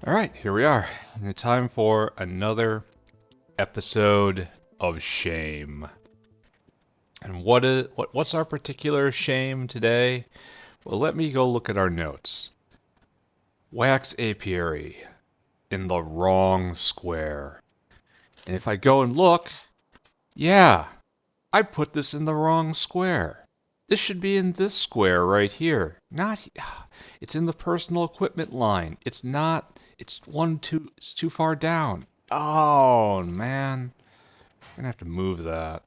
Alright, here we are. Time for another episode of shame. And what's our particular shame today? Well, let me go look at our notes. Wax apiary in the wrong square. And if I go and look, yeah, I put this in the wrong square. This should be in this square right here. It's in the personal equipment line. It's not, it's too far down. Oh, man. I'm gonna have to move that.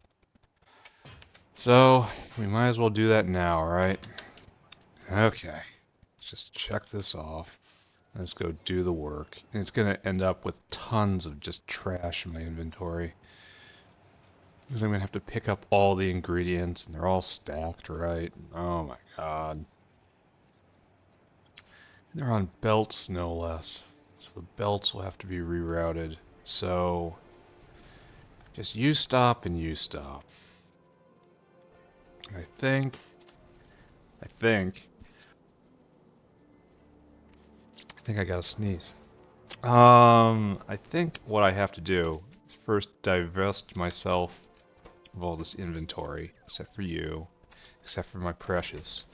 So, we might as well do that now, right? Okay. Let's just check this off. Let's go do the work. And it's gonna end up with tons of just trash in my inventory. Because I'm gonna have to pick up all the ingredients and they're all stacked right. Oh my god. They're on belts no less. So the belts will have to be rerouted. So just you stop and you stop. I think I think I gotta sneeze. I think what I have to do is first divest myself of all this inventory, except for you, except for my precious.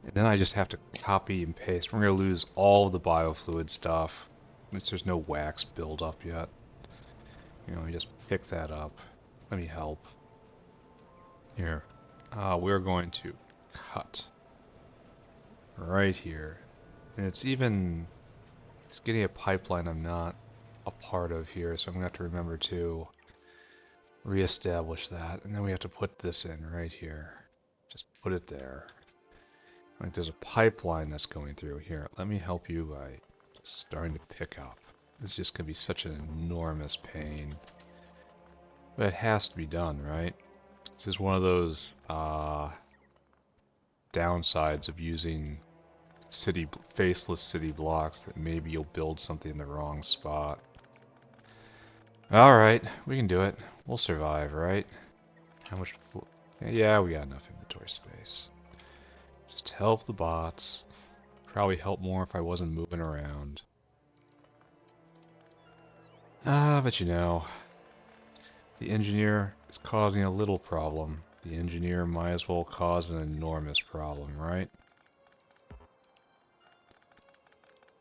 And then I just have to copy and paste. We're going to lose all of the biofluid stuff. Since there's no wax buildup yet. You know, just pick that up. Let me help. Here. We're going to cut. Right here. And it's getting a pipeline I'm not a part of here, so I'm going to have to remember to reestablish that. And then we have to put this in right here. Just put it there. Like there's a pipeline that's going through here. Let me help you by just starting to pick up. It's just going to be such an enormous pain. But it has to be done, right? This is one of those downsides of using faceless city blocks, that maybe you'll build something in the wrong spot. Alright, we can do it. We'll survive, right? How much? Yeah, we got enough inventory space. Just help the bots. Probably help more if I wasn't moving around. But you know, the engineer is causing a little problem. The engineer might as well cause an enormous problem, right?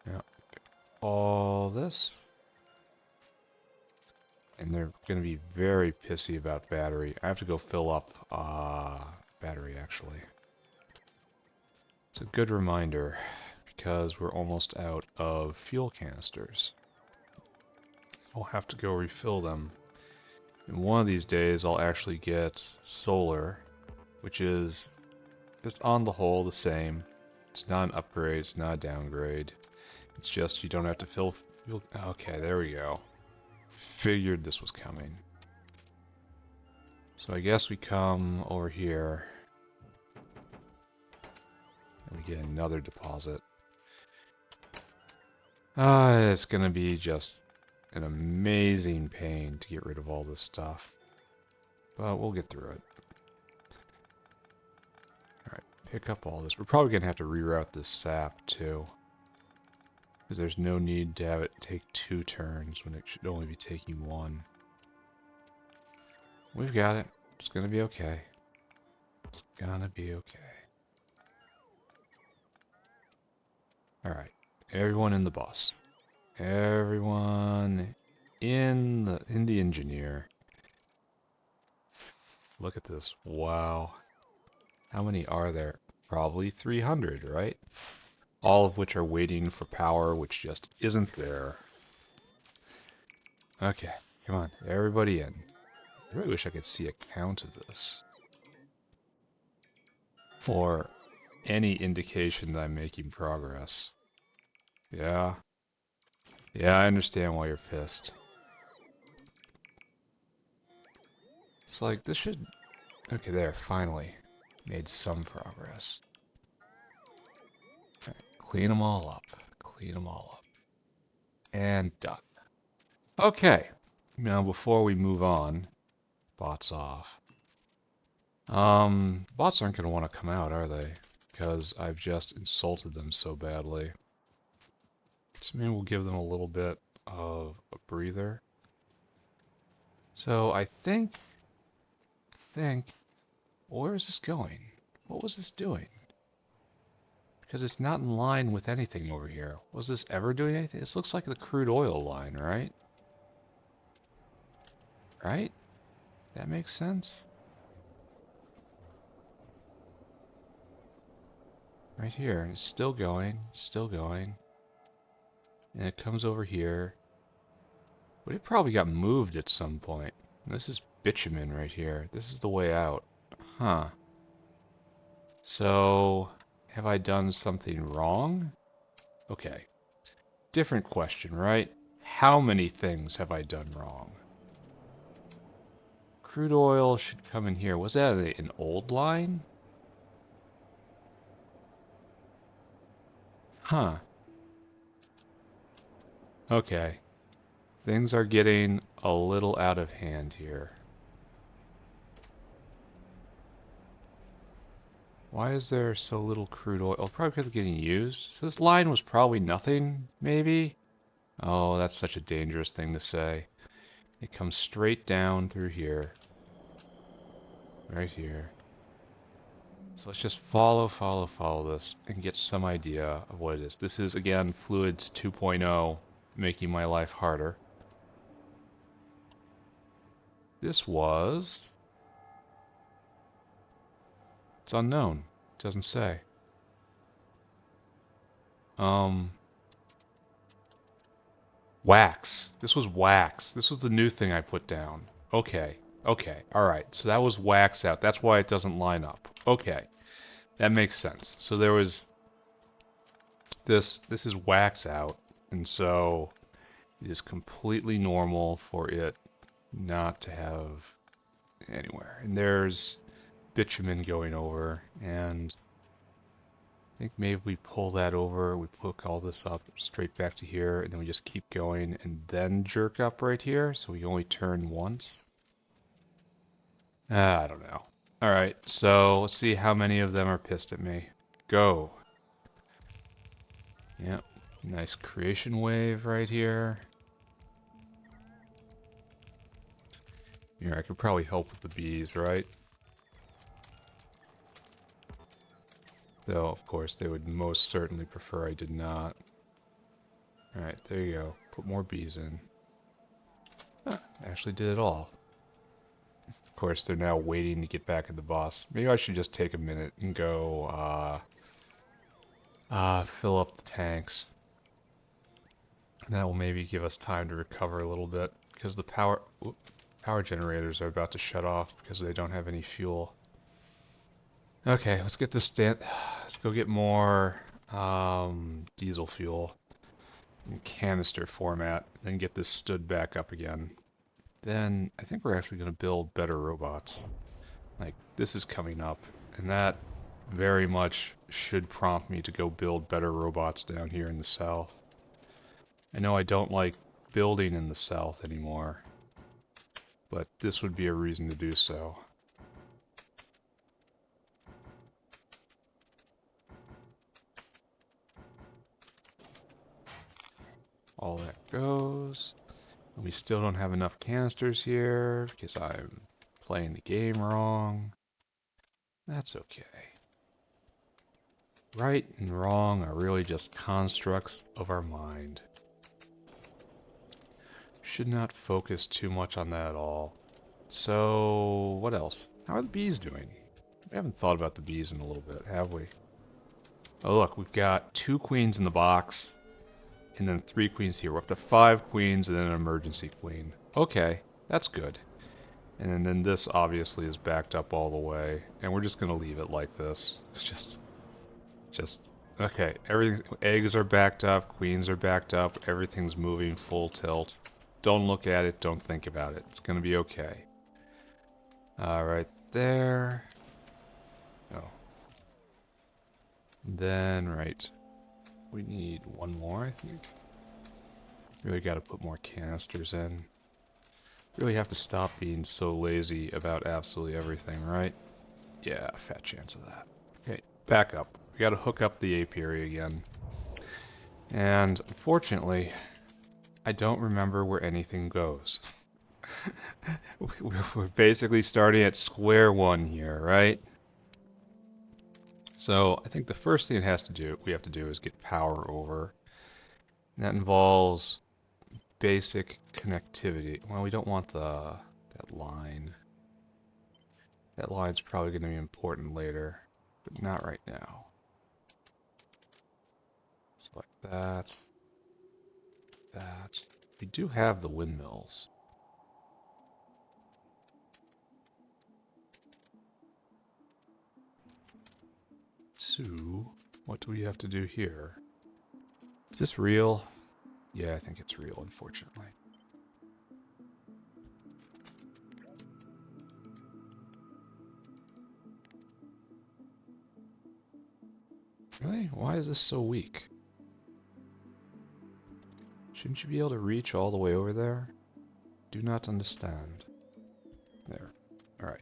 Yeah. All this. And they're going to be very pissy about battery. I have to go fill up battery, actually. It's a good reminder, because we're almost out of fuel canisters. I'll have to go refill them. And one of these days I'll actually get solar, which is just on the whole the same. It's not an upgrade, it's not a downgrade. It's just you don't have to fill fuel. Okay, there we go. Figured this was coming. So I guess we come over here and we get another deposit. It's gonna be just an amazing pain to get rid of all this stuff. But we'll get through it. Alright, pick up all this. We're probably gonna have to reroute this sap too. Because there's no need to have it take 2 turns when it should only be taking 1. We've got it. It's gonna be okay. It's gonna be okay. Alright. Everyone in the bus. Everyone in the engineer. Look at this. Wow. How many are there? Probably 300, right? All of which are waiting for power, which just isn't there. Okay, come on. Everybody in. I really wish I could see a count of this. Or any indication that I'm making progress. Yeah. Yeah, I understand why you're pissed. It's like, this should... Okay, there, finally. Made some progress. Right, clean them all up. Clean them all up. And done. Okay. Now, before we move on, bots off. Bots aren't going to want to come out, are they? Because I've just insulted them so badly. It's So maybe we'll give them a little bit of a breather. So I think, where is this going? What was this doing? Because it's not in line with anything over here. Was this ever doing anything? This looks like the crude oil line, right? Right? That makes sense. Right here. It's still going. Still going. And it comes over here. But it probably got moved at some point. This is bitumen right here. This is the way out. Huh. So, have I done something wrong? Okay. Different question, right? How many things have I done wrong? Crude oil should come in here. Was that an old line? Huh. Okay. Things are getting a little out of hand here. Why is there so little crude oil? Oh, probably because it's getting used. So this line was probably nothing, maybe? Oh, that's such a dangerous thing to say. It comes straight down through here. Right here. So let's just follow this and get some idea of what it is. This is, again, Fluids 2.0, making my life harder. This was... It's unknown. It doesn't say. Wax. This was wax. This was the new thing I put down. Okay. Okay. Alright. So that was wax out. That's why it doesn't line up. Okay. That makes sense. So there was... This is wax out. And so it is completely normal for it not to have anywhere. And there's bitumen going over, and I think maybe we pull that over, we hook all this up straight back to here, and then we just keep going and then jerk up right here, so we only turn once. I don't know. Alright, so let's see how many of them are pissed at me. Go. Yep, nice creation wave right here. Here, I could probably help with the bees, right? Though, of course, they would most certainly prefer I did not. Alright, there you go. Put more bees in. Huh, actually did it all. Of course, they're now waiting to get back at the boss. Maybe I should just take a minute and go, fill up the tanks. That will maybe give us time to recover a little bit, because the power generators are about to shut off because they don't have any fuel. Okay, let's get this let's go get more diesel fuel in canister format, then get this stood back up again. Then I think we're actually going to build better robots. Like, this is coming up, and that very much should prompt me to go build better robots down here in the south. I know I don't like building in the south anymore, but this would be a reason to do so. All that goes. And we still don't have enough canisters here because I'm playing the game wrong. That's okay. Right and wrong are really just constructs of our mind. Should not focus too much on that at all. So, what else? How are the bees doing? We haven't thought about the bees in a little bit, have we? Oh look, we've got 2 queens in the box, and then 3 queens here. We're up to 5 queens and then an emergency queen. Okay, that's good. And then this obviously is backed up all the way, and we're just gonna leave it like this. Just, okay, everything, eggs are backed up, queens are backed up, everything's moving full tilt. Don't look at it, don't think about it. It's gonna be okay. Right there. Oh. Then, right. We need one more, I think. Really gotta put more canisters in. Really have to stop being so lazy about absolutely everything, right? Yeah, fat chance of that. Okay, back up. We gotta hook up the apiary again. And unfortunately, I don't remember where anything goes. We're basically starting at square one here, right? So I think the first thing we have to do is get power over. And that involves basic connectivity. Well, we don't want that line. That line's probably going to be important later, but not right now. So like that, that. We do have the windmills. So, what do we have to do here? Is this real? Yeah, I think it's real, unfortunately. Really? Why is this so weak? Shouldn't you be able to reach all the way over there? Do not understand. There. Alright.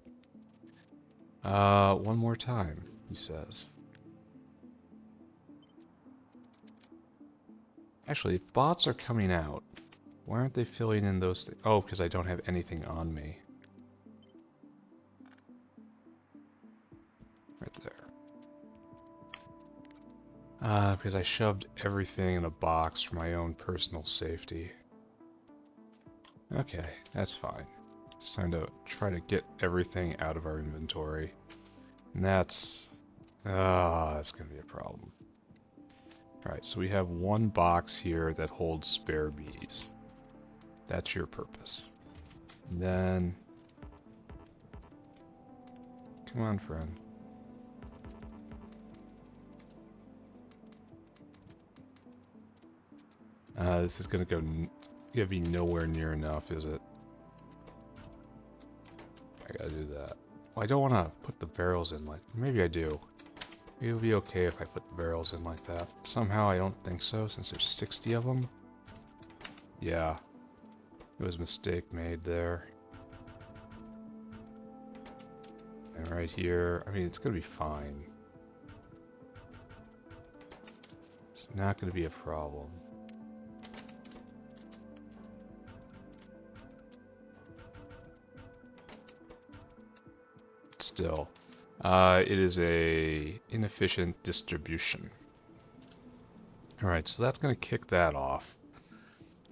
One more time, he says. Actually, if bots are coming out, why aren't they filling in those things? Oh, because I don't have anything on me. Right there. Because I shoved everything in a box for my own personal safety. Okay, that's fine. It's time to try to get everything out of our inventory. And that's going to be a problem. Alright, so we have one box here that holds spare bees. That's your purpose. And then... Come on, friend. This is gonna be nowhere near enough, is it? I gotta do that. Well, I don't want to put the barrels in like... Maybe I do. It would be okay if I put the barrels in like that. Somehow I don't think so, since there's 60 of them. Yeah. It was a mistake made there. And right here, I mean, it's gonna be fine. It's not gonna be a problem. Still, it is a inefficient distribution. Alright, so that's gonna kick that off.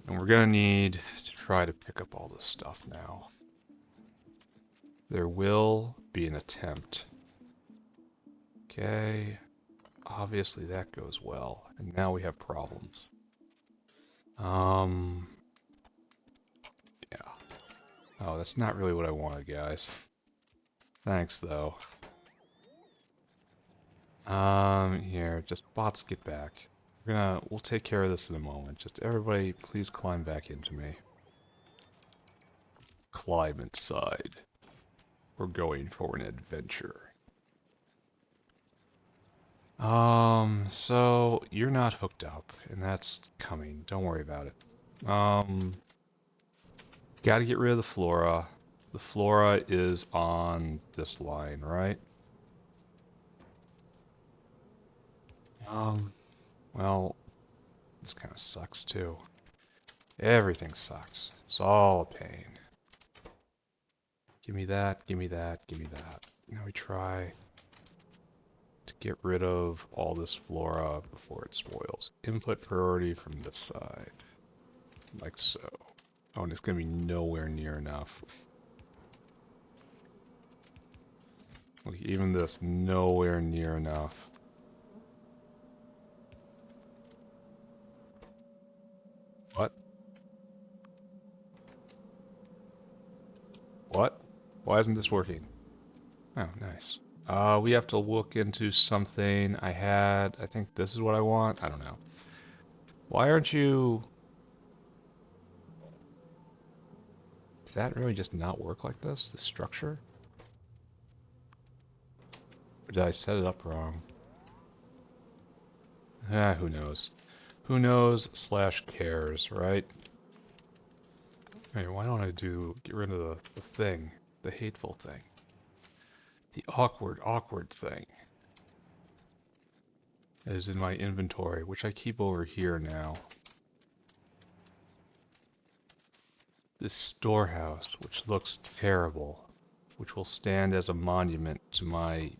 And we're gonna need to try to pick up all this stuff now. There will be an attempt. Okay, obviously that goes well, and now we have problems. Yeah. Oh, that's not really what I wanted, guys. Thanks, though. Here, just bots get back. We'll take care of this in a moment. Just everybody, please climb back into me. Climb inside. We're going for an adventure. So you're not hooked up, and that's coming. Don't worry about it. Gotta get rid of the flora. The flora is on this line, right? Well, this kind of sucks too. Everything sucks. It's all a pain. Give me that, give me that, give me that. Now we try to get rid of all this flora before it spoils. Input priority from this side. Like so. Oh, and it's going to be nowhere near enough. Look, even this, nowhere near enough. What? What? Why isn't this working? Oh, nice. We have to look into something I think this is what I want. I don't know. Why aren't you... Does that really just not work like this? The structure? Or did I set it up wrong? Who knows? Who knows slash cares, right? Hey, why don't I get rid of the thing, the hateful thing, the awkward thing. is in my inventory, which I keep over here now. This storehouse, which looks terrible, which will stand as a monument to my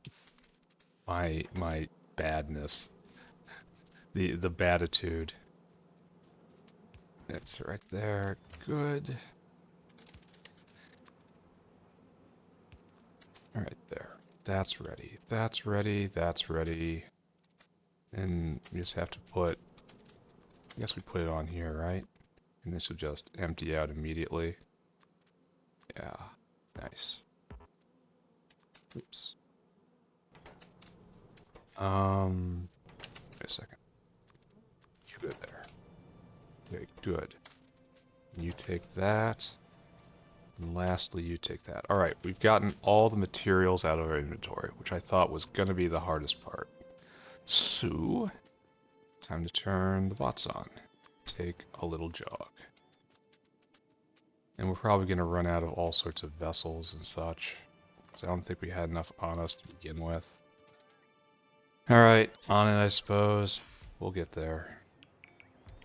badness, the baditude. It's right there. Good. All right there. That's ready. That's ready. That's ready. And we just have to put. I guess we put it on here, right? And this will just empty out immediately. Yeah. Nice. Oops. Wait a second. You go there. Okay, good. You take that. And lastly, you take that. Alright, we've gotten all the materials out of our inventory, which I thought was going to be the hardest part. So, time to turn the bots on. Take a little jog. And we're probably going to run out of all sorts of vessels and such. So I don't think we had enough on us to begin with. Alright, on it I suppose. We'll get there.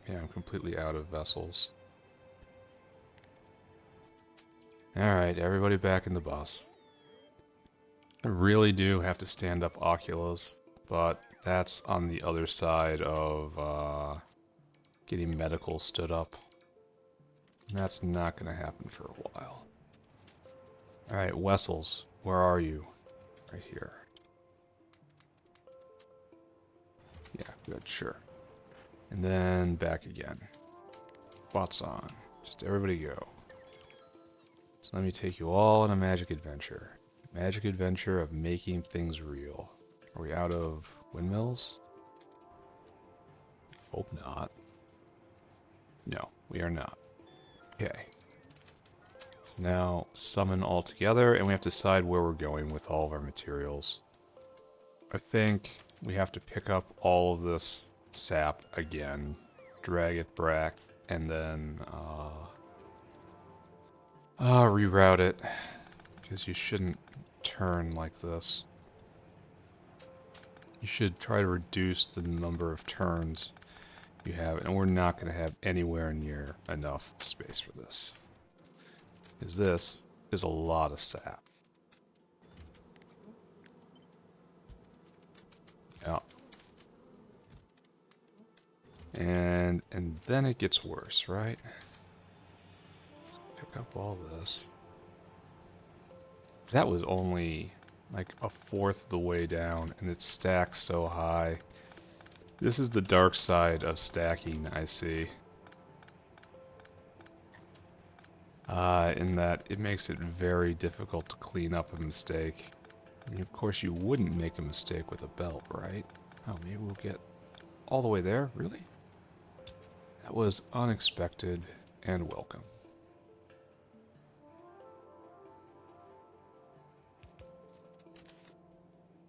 Yeah, I'm completely out of vessels. Alright, everybody back in the bus. I really do have to stand up Oculus, but that's on the other side of getting medical stood up. And that's not going to happen for a while. Alright, Wessels, where are you? Right here. Yeah, good, sure. And then back again. Bots on. Just everybody go. So let me take you all on a magic adventure. Magic adventure of making things real. Are we out of windmills? Hope not. No, we are not. Okay. Now summon all together, and we have to decide where we're going with all of our materials. I think we have to pick up all of this sap again, drag it back, and then reroute it, because you shouldn't turn like this. You should try to reduce the number of turns you have, and we're not going to have anywhere near enough space for this, because this is a lot of sap. Yeah. And then it gets worse, right? Let's pick up all this. That was only like a fourth of the way down, and it stacks so high. This is the dark side of stacking, I see. In that it makes it very difficult to clean up a mistake. I mean, of course you wouldn't make a mistake with a belt, right? Oh, maybe we'll get all the way there? Really? That was unexpected and welcome.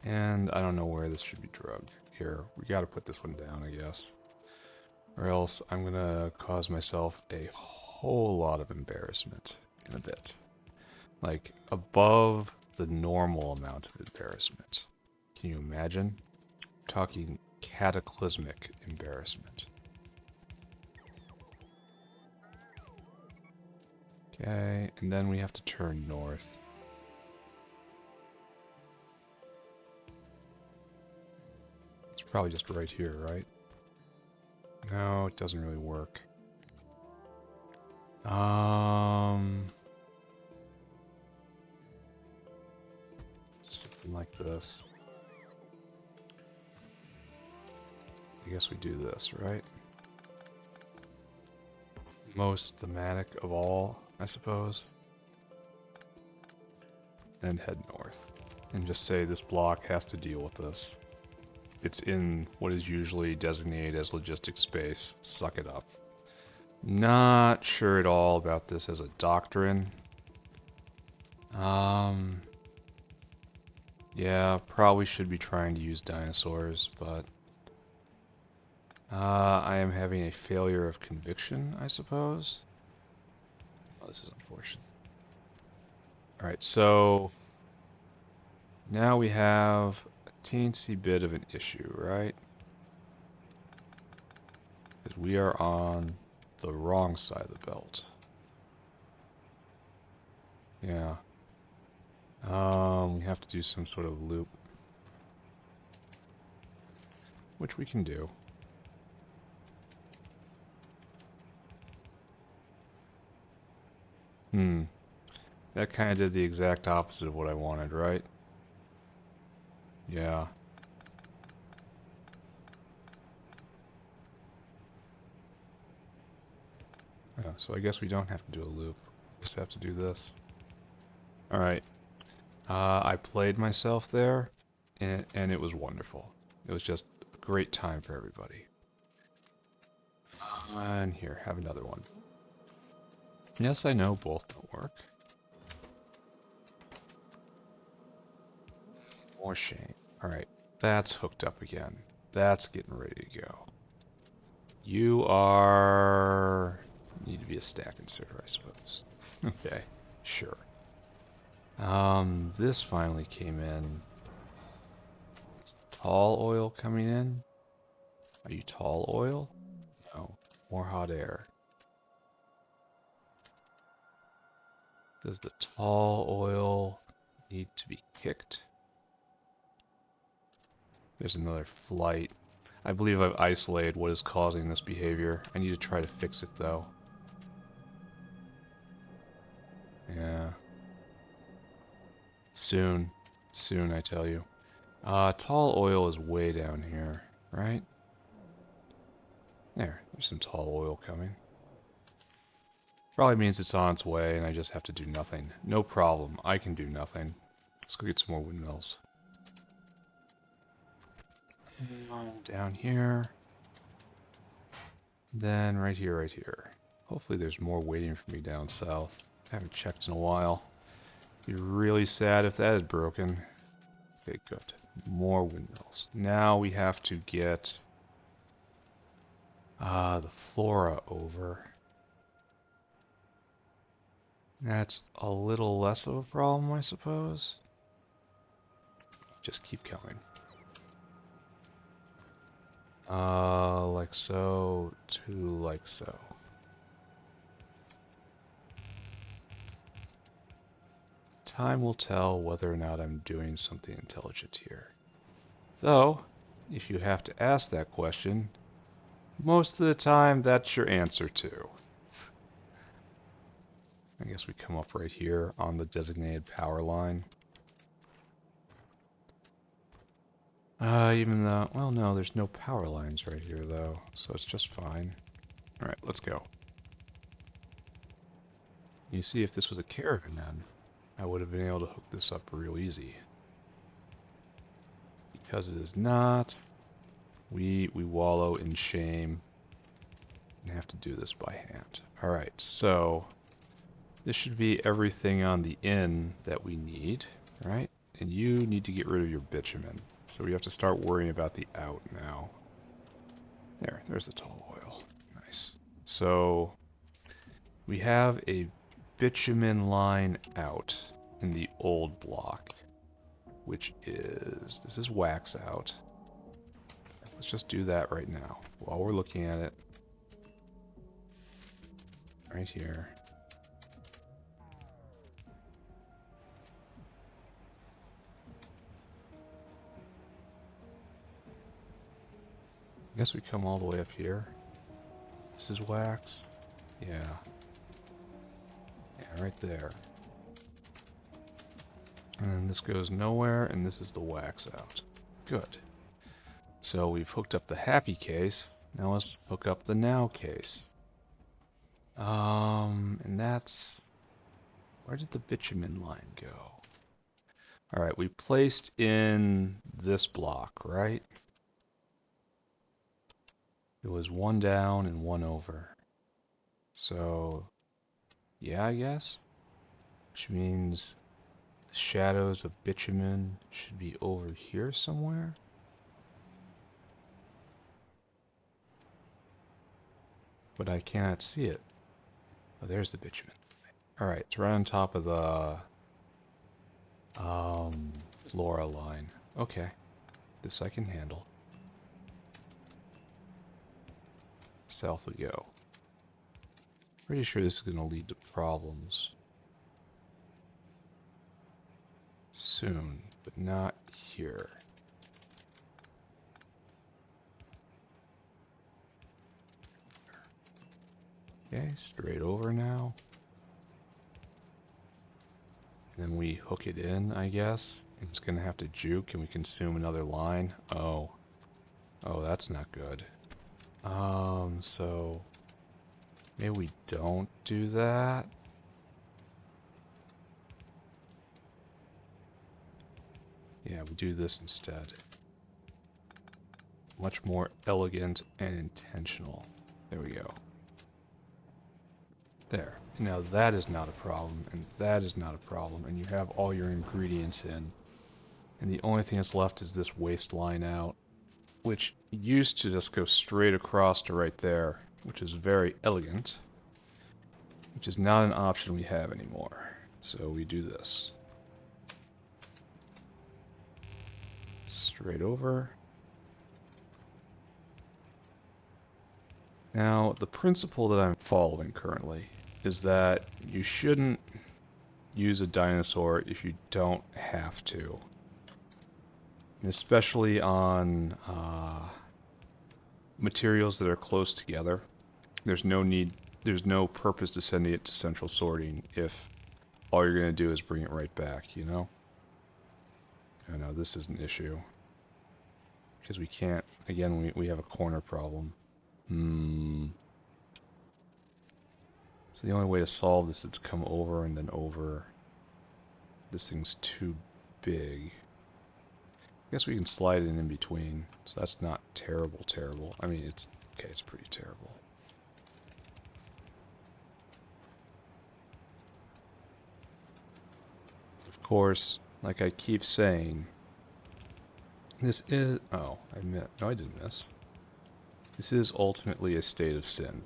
And I don't know where this should be drugged. Here, we gotta put this one down, I guess. Or else I'm gonna cause myself a whole lot of embarrassment in a bit. Like, above the normal amount of embarrassment. Can you imagine? I'm talking cataclysmic embarrassment. Okay, and then we have to turn north. It's probably just right here, right? No, it doesn't really work. Something like this. I guess we do this, right? Most thematic of all, I suppose. And head north. And just say this block has to deal with this. It's in what is usually designated as logistic space. Suck it up. Not sure at all about this as a doctrine. Yeah, probably should be trying to use dinosaurs, but I am having a failure of conviction, I suppose. Oh, this is unfortunate. Alright, so now we have a teensy bit of an issue, right? we are on the wrong side of the belt. Yeah. We have to do some sort of loop, which we can do. That kind of did the exact opposite of what I wanted, right? Yeah. Yeah, so I guess we don't have to do a loop. Just have to do this. Alright. I played myself there, and it was wonderful. It was just a great time for everybody. And here, have another one. Yes, I know both don't work. More shame. Alright, that's hooked up again. That's getting ready to go. You are... need to be a stack inserter, I suppose. Okay, sure. This finally came in. Is tall oil coming in? Are you tall oil? No. More hot air. Does the tall oil need to be kicked? There's another flight. I believe I've isolated what is causing this behavior. I need to try to fix it though. Yeah. Soon. Soon, I tell you. Tall oil is way down here, right? There's some tall oil coming. Probably means it's on its way and I just have to do nothing. No problem, I can do nothing. Let's go get some more windmills. Down here. Then right here, right here. Hopefully there's more waiting for me down south. I haven't checked in a while. Be really sad if that is broken. Okay, good. More windmills. Now we have to get the flora over. That's a little less of a problem, I suppose. Just keep going. Like so, to like so. Time will tell whether or not I'm doing something intelligent here. Though, if you have to ask that question, most of the time that's your answer too. I guess we come up right here on the designated power line. Even though, well, no, there's no power lines right here though, so it's just fine. Alright, let's go. You see, if this was a caravan, I would have been able to hook this up real easy. Because it is not, we wallow in shame and have to do this by hand. Alright, so this should be everything on the in that we need, right? And you need to get rid of your bitumen. So we have to start worrying about the out now. There's the tall oil. Nice. So we have a bitumen line out in the old block, which is, this is wax out. Let's just do that right now while we're looking at it. Right here. I guess we come all the way up here. This is wax. Yeah. Yeah, right there. And then this goes nowhere, and this is the wax out. Good. So we've hooked up the happy case. Now let's hook up the now case. And that's... where did the bitumen line go? Alright, we placed in this block, right? It was one down and one over. So, yeah, I guess. Which means the shadows of bitumen should be over here somewhere. But I cannot see it. Oh, there's the bitumen. Alright, it's right on top of the flora line. Okay, this I can handle. south we go. Pretty sure this is going to lead to problems soon, but not here. Okay, straight over now. And then we hook it in, I guess. It's going to have to juke and we consume another line. Oh, that's not good. So maybe we don't do that. Yeah, we do this instead. Much more elegant and intentional. There we go. There. Now that is not a problem, and that is not a problem, and you have all your ingredients in. And the only thing that's left is this waste line out, which used to just go straight across to right there, which is very elegant, which is not an option we have anymore. So we do this. Straight over. Now, the principle that I'm following currently is that you shouldn't use a dinosaur if you don't have to. And especially on materials that are close together. There's no purpose to sending it to central sorting if all you're going to do is bring it right back, you know? I know this is an issue. Because we can't, again, we have a corner problem. So the only way to solve this is to come over and then over. This thing's too big. I guess we can slide it in between, so that's not terrible. I mean, it's okay, it's pretty terrible. Of course, like I keep saying, this is, no, I didn't miss. This is ultimately a state of sin,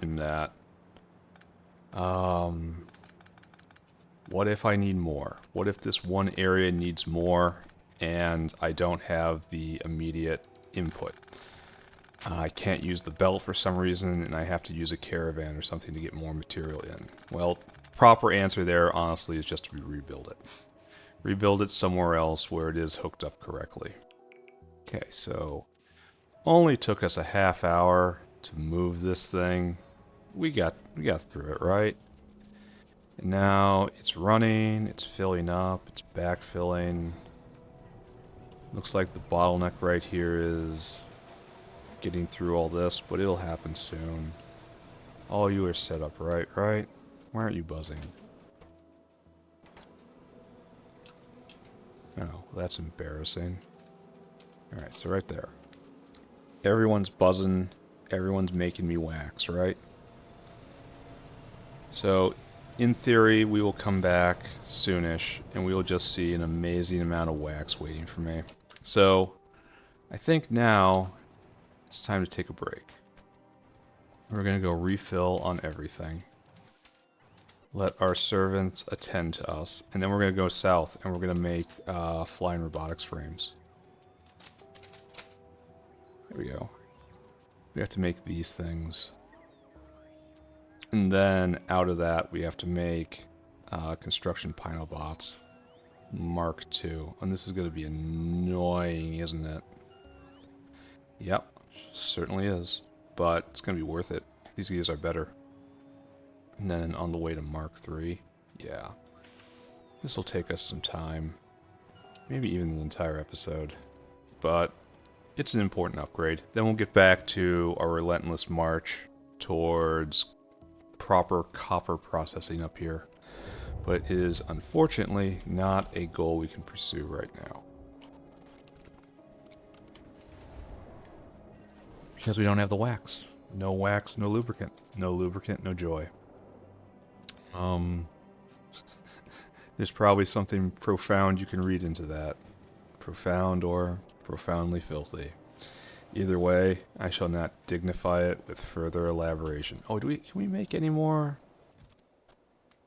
in that, what if I need more? What if this one area needs more and I don't have the immediate input? I can't use the belt for some reason and I have to use a caravan or something to get more material in. Well, proper answer there, honestly, is just to rebuild it. Rebuild it somewhere else where it is hooked up correctly. Okay, so only took us a half hour to move this thing. We got through it, right? And now it's running, it's filling up, it's backfilling. Looks like the bottleneck right here is getting through all this, but it'll happen soon. All you are set up right? Why aren't you buzzing? Oh, that's embarrassing. Alright, so right there. Everyone's buzzing, everyone's making me wax, right? So, in theory, we will come back soonish, and we will just see an amazing amount of wax waiting for me. So, I think now it's time to take a break. We're going to go refill on everything. Let our servants attend to us, and then we're going to go south, and we're going to make flying robotics frames. There we go. We have to make these things. And then out of that, we have to make construction Pinobots Mark II. And this is going to be annoying, isn't it? Yep, certainly is. But it's going to be worth it. These guys are better. And then on the way to Mark III, yeah. This will take us some time. Maybe even the entire episode. But it's an important upgrade. Then we'll get back to our relentless march towards proper copper processing up here, but it is unfortunately not a goal we can pursue right now because we don't have the wax. No wax, no lubricant. No lubricant, no joy. There's probably something profound you can read into that. Profound or profoundly filthy. Either way, I shall not dignify it with further elaboration. Oh, can we make any more?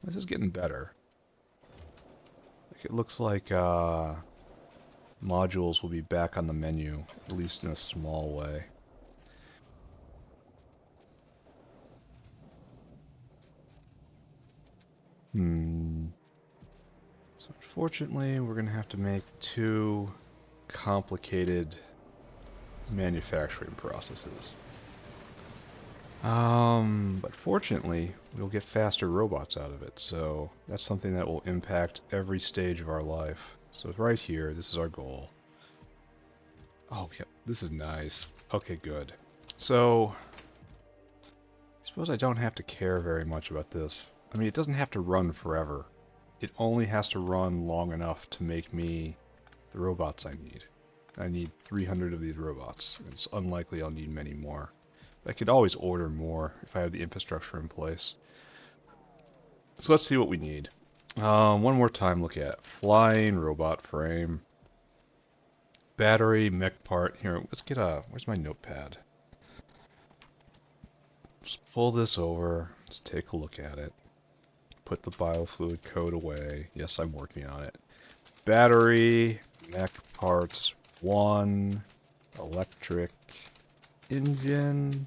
This is getting better. Like, it looks like modules will be back on the menu, at least in a small way. So unfortunately, we're going to have to make two complicated manufacturing processes. But fortunately, we'll get faster robots out of it, so that's something that will impact every stage of our life. So right here, this is our goal. Oh, yeah, this is nice. Okay, good. So, I suppose I don't have to care very much about this. I mean, it doesn't have to run forever. It only has to run long enough to make me the robots I need. I need 300 of these robots. It's unlikely I'll need many more. I could always order more if I have the infrastructure in place. So let's see what we need. One more time, look at flying robot frame, battery, mech part. Here, let's get where's my notepad? Just pull this over. Let's take a look at it. Put the biofluid code away. Yes, I'm working on it. Battery, mech parts, 1, electric, engine,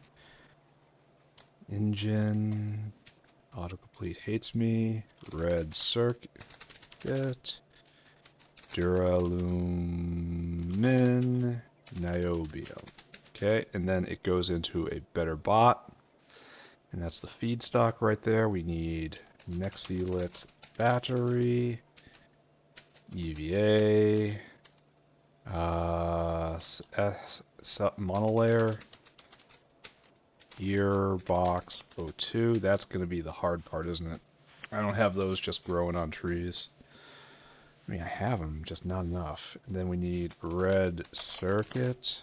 autocomplete hates me, red circuit, duralumin, niobium. Okay, and then it goes into a better bot, and that's the feedstock right there. We need Nexilit battery, EVA, monolayer, gearbox O2. That's going to be the hard part, isn't it? I don't have those just growing on trees. I mean, I have them, just not enough. And then we need red circuit,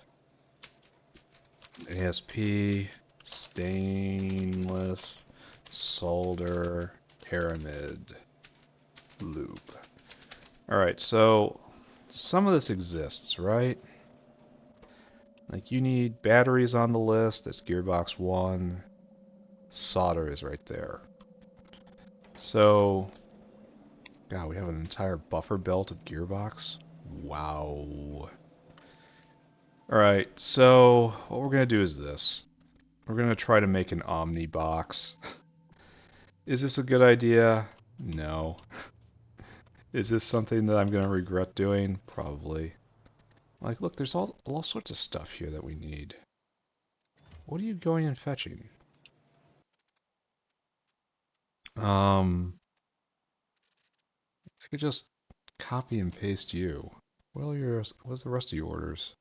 ASP, stainless, solder, pyramid, lube. Alright, so some of this exists, right? Like you need batteries on the list, that's gearbox 1. Solder is right there. So, God, we have an entire buffer belt of gearbox? Wow. Alright, so what we're going to do is this. We're going to try to make an Omni box. Is this a good idea? No. Is this something that I'm going to regret doing? Probably. Like, look, there's all sorts of stuff here that we need. What are you going and fetching? I could just copy and paste you. What's the rest of your orders?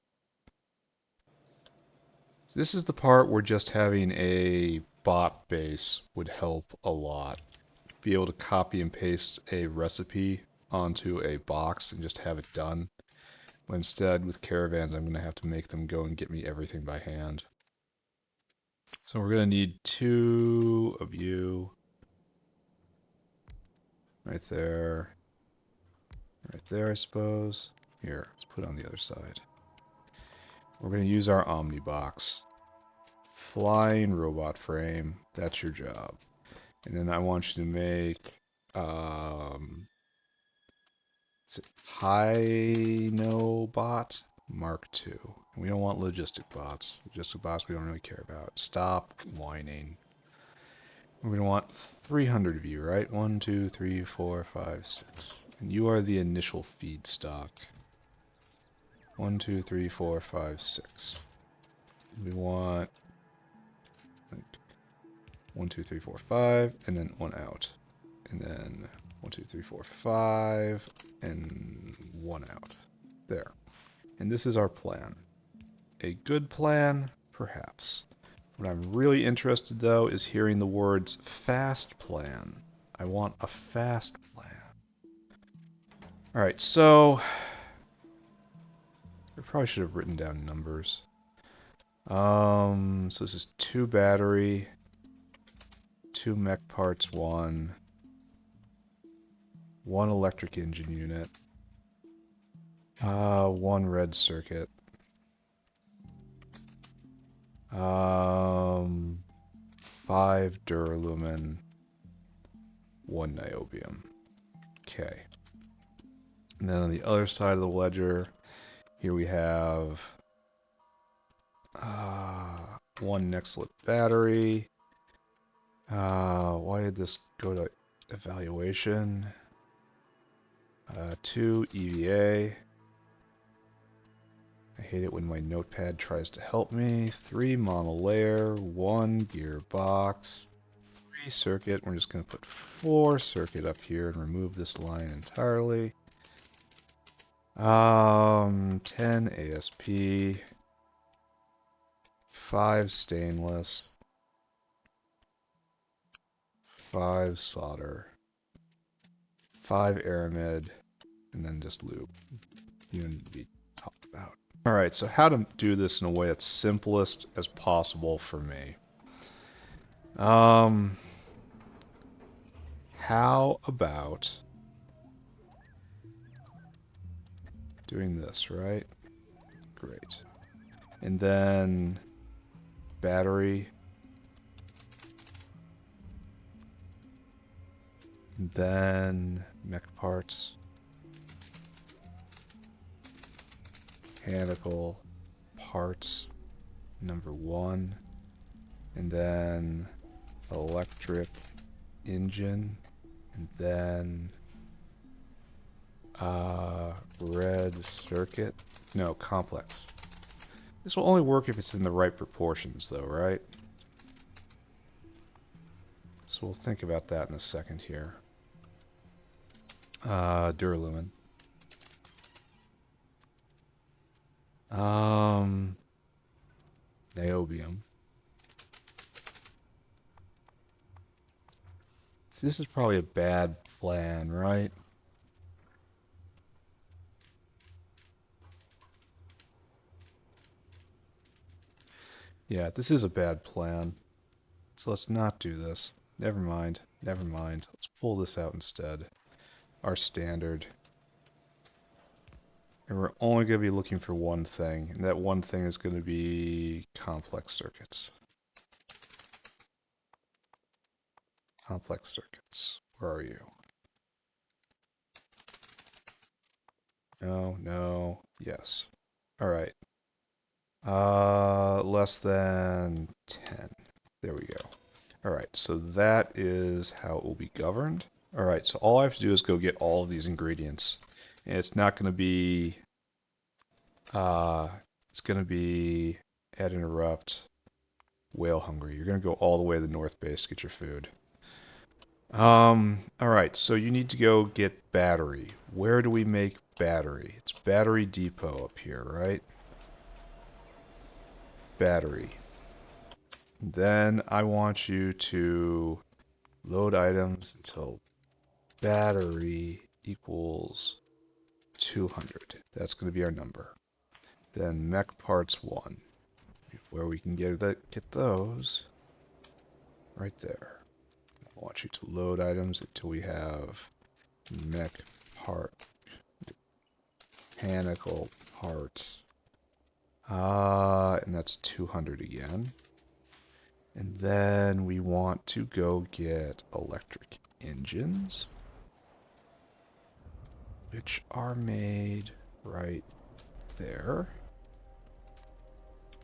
So this is the part where just having a bot base would help a lot. Be able to copy and paste a recipe onto a box and just have it done. But instead, with caravans, I'm going to have to make them go and get me everything by hand. So we're going to need 2 of you. Right there. Right there, I suppose. Here, let's put it on the other side. We're going to use our Omni box. Flying robot frame. That's your job. And then I want you to make Hynobot Mark II. And we don't want logistic bots. Logistic bots we don't really care about. Stop whining. We're going to want 300 of you, right? 1, 2, 3, 4, 5, 6. And you are the initial feedstock. 1, 2, 3, 4, 5, 6. We want like 1, 2, 3, 4, 5, and then 1 out. And then 1, 2, 3, 4, 5, and 1 out. There. And this is our plan. A good plan, perhaps. What I'm really interested, though, is hearing the words fast plan. I want a fast plan. Alright, so I probably should have written down numbers. So this is 2 battery, 2 mech parts, 1 electric engine unit, 1 red circuit, 5 duralumin, 1 niobium. Okay. And then on the other side of the ledger, here we have 1 Nexilit battery. Why did this go to evaluation. 2 EVA. I hate it when my notepad tries to help me. 3 monolayer, 1 gearbox, 3 circuit. We're just going to put 4 circuit up here and remove this line entirely. 10 ASP, 5 stainless, 5 solder, 5 aramid, and then just lube. You don't need to be talked about. Alright, so how to do this in a way that's simplest as possible for me. How about doing this, right? Great. And then battery. And then mech parts. Mechanical parts number 1. And then electric engine. And then red circuit. No, complex. This will only work if it's in the right proportions though, right? So we'll think about that in a second here. Duralumin. Niobium. So this is probably a bad plan, right? Yeah, this is a bad plan. So let's not do this. Never mind. Never mind. Let's pull this out instead. Our standard. And we're only going to be looking for one thing. And that one thing is going to be complex circuits. Complex circuits. Where are you? No, no, yes. Alright. Less than 10. There we go. Alright, so that is how it will be governed. Alright, so all I have to do is go get all of these ingredients. And it's not going to be, it's going to be at interrupt, whale hungry. You're going to go all the way to the north base to get your food. Alright, so you need to go get battery. Where do we make battery? It's battery depot up here, right? Battery. Then I want you to load items until battery equals 200. That's going to be our number. Then mech parts 1, where we can get those right there. I want you to load items until we have mech part, mechanical parts, and that's 200 again. And then we want to go get electric engines, which are made right there.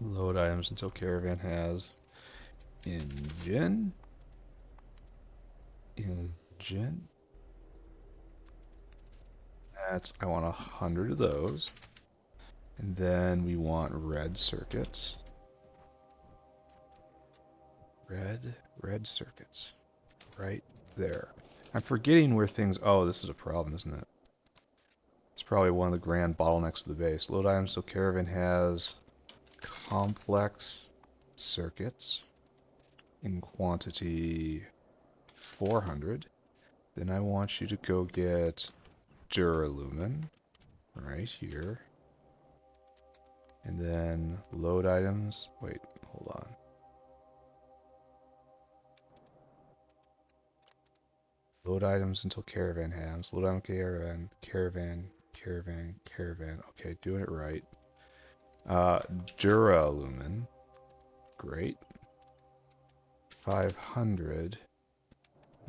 Load items until caravan has engine. Engine. I want 100 of those. And then we want red circuits. Red circuits. Right there. I'm forgetting where things... Oh, this is a problem, isn't it? It's probably one of the grand bottlenecks of the base. Load items so caravan has complex circuits in quantity 400. Then I want you to go get duralumin right here. And then load items. Wait, hold on. Load items until caravan has. Load item caravan. Okay, doing it right. Duralumin. Great. 500.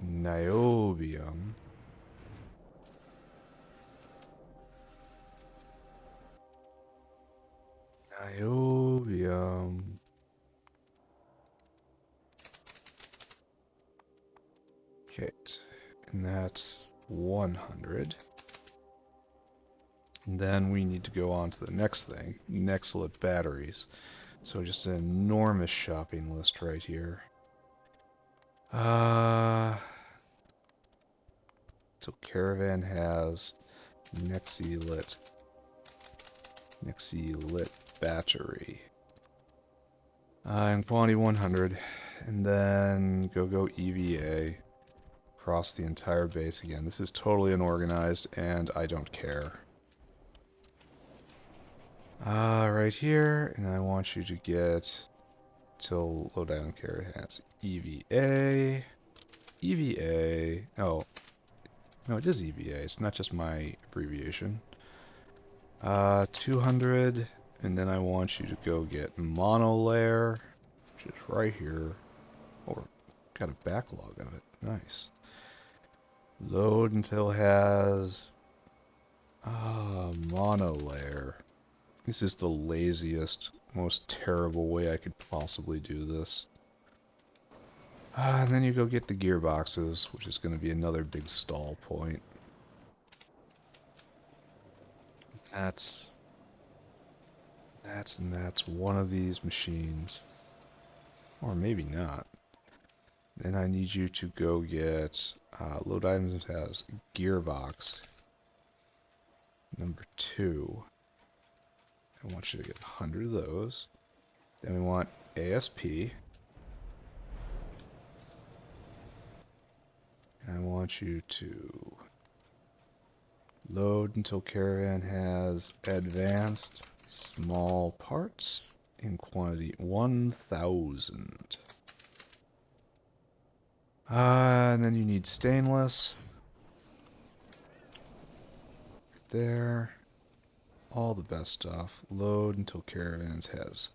Niobium. Niobium. Okay. And that's 100. And then we need to go on to the next thing, Nextlit batteries. So just an enormous shopping list right here. So Caravan has Nextlit battery. And quantity 100. And then go EVA. Across the entire base again. This is totally unorganized and I don't care. Right here, and I want you to get till low down carry has EVA. EVA. Oh, no, it is EVA. It's not just my abbreviation. 200, and then I want you to go get monolayer, which is right here. Oh, got a backlog of it. Nice. Load until it has monolayer. This is the laziest, most terrible way I could possibly do this. And then you go get the gearboxes, which is going to be another big stall point. That's one of these machines. Or maybe not. Then I need you to go get load items that has gearbox number 2. I want you to get 100 of those. Then we want ASP. And I want you to load until Caravan has advanced small parts in quantity 1000. And then you need stainless. There. All the best stuff. Load until Caravans has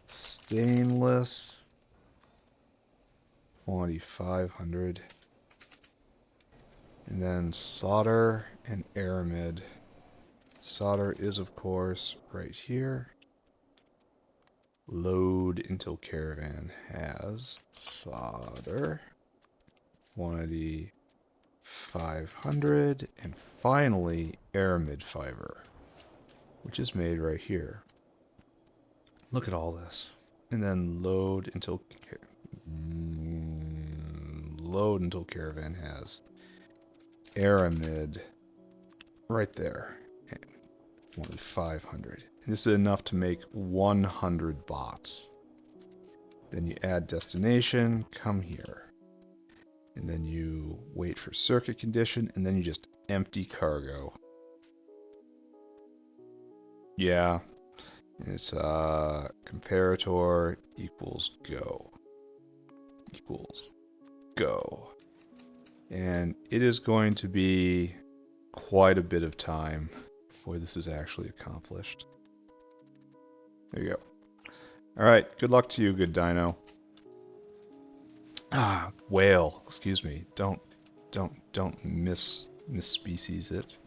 stainless. Quantity 500. And then solder and aramid. Solder is, of course, right here. Load until Caravan has solder. Quantity 500. And finally, aramid fiber, which is made right here. Look at all this. And then load until Caravan has aramid right there. Only 500. And this is enough to make 100 bots. Then you add destination, come here. And then you wait for circuit condition, and then you just empty cargo. Yeah. It's comparator equals go. Equals go. And it is going to be quite a bit of time before this is actually accomplished. There you go. Alright, good luck to you, good dino. Whale, excuse me. Don't misspecies it.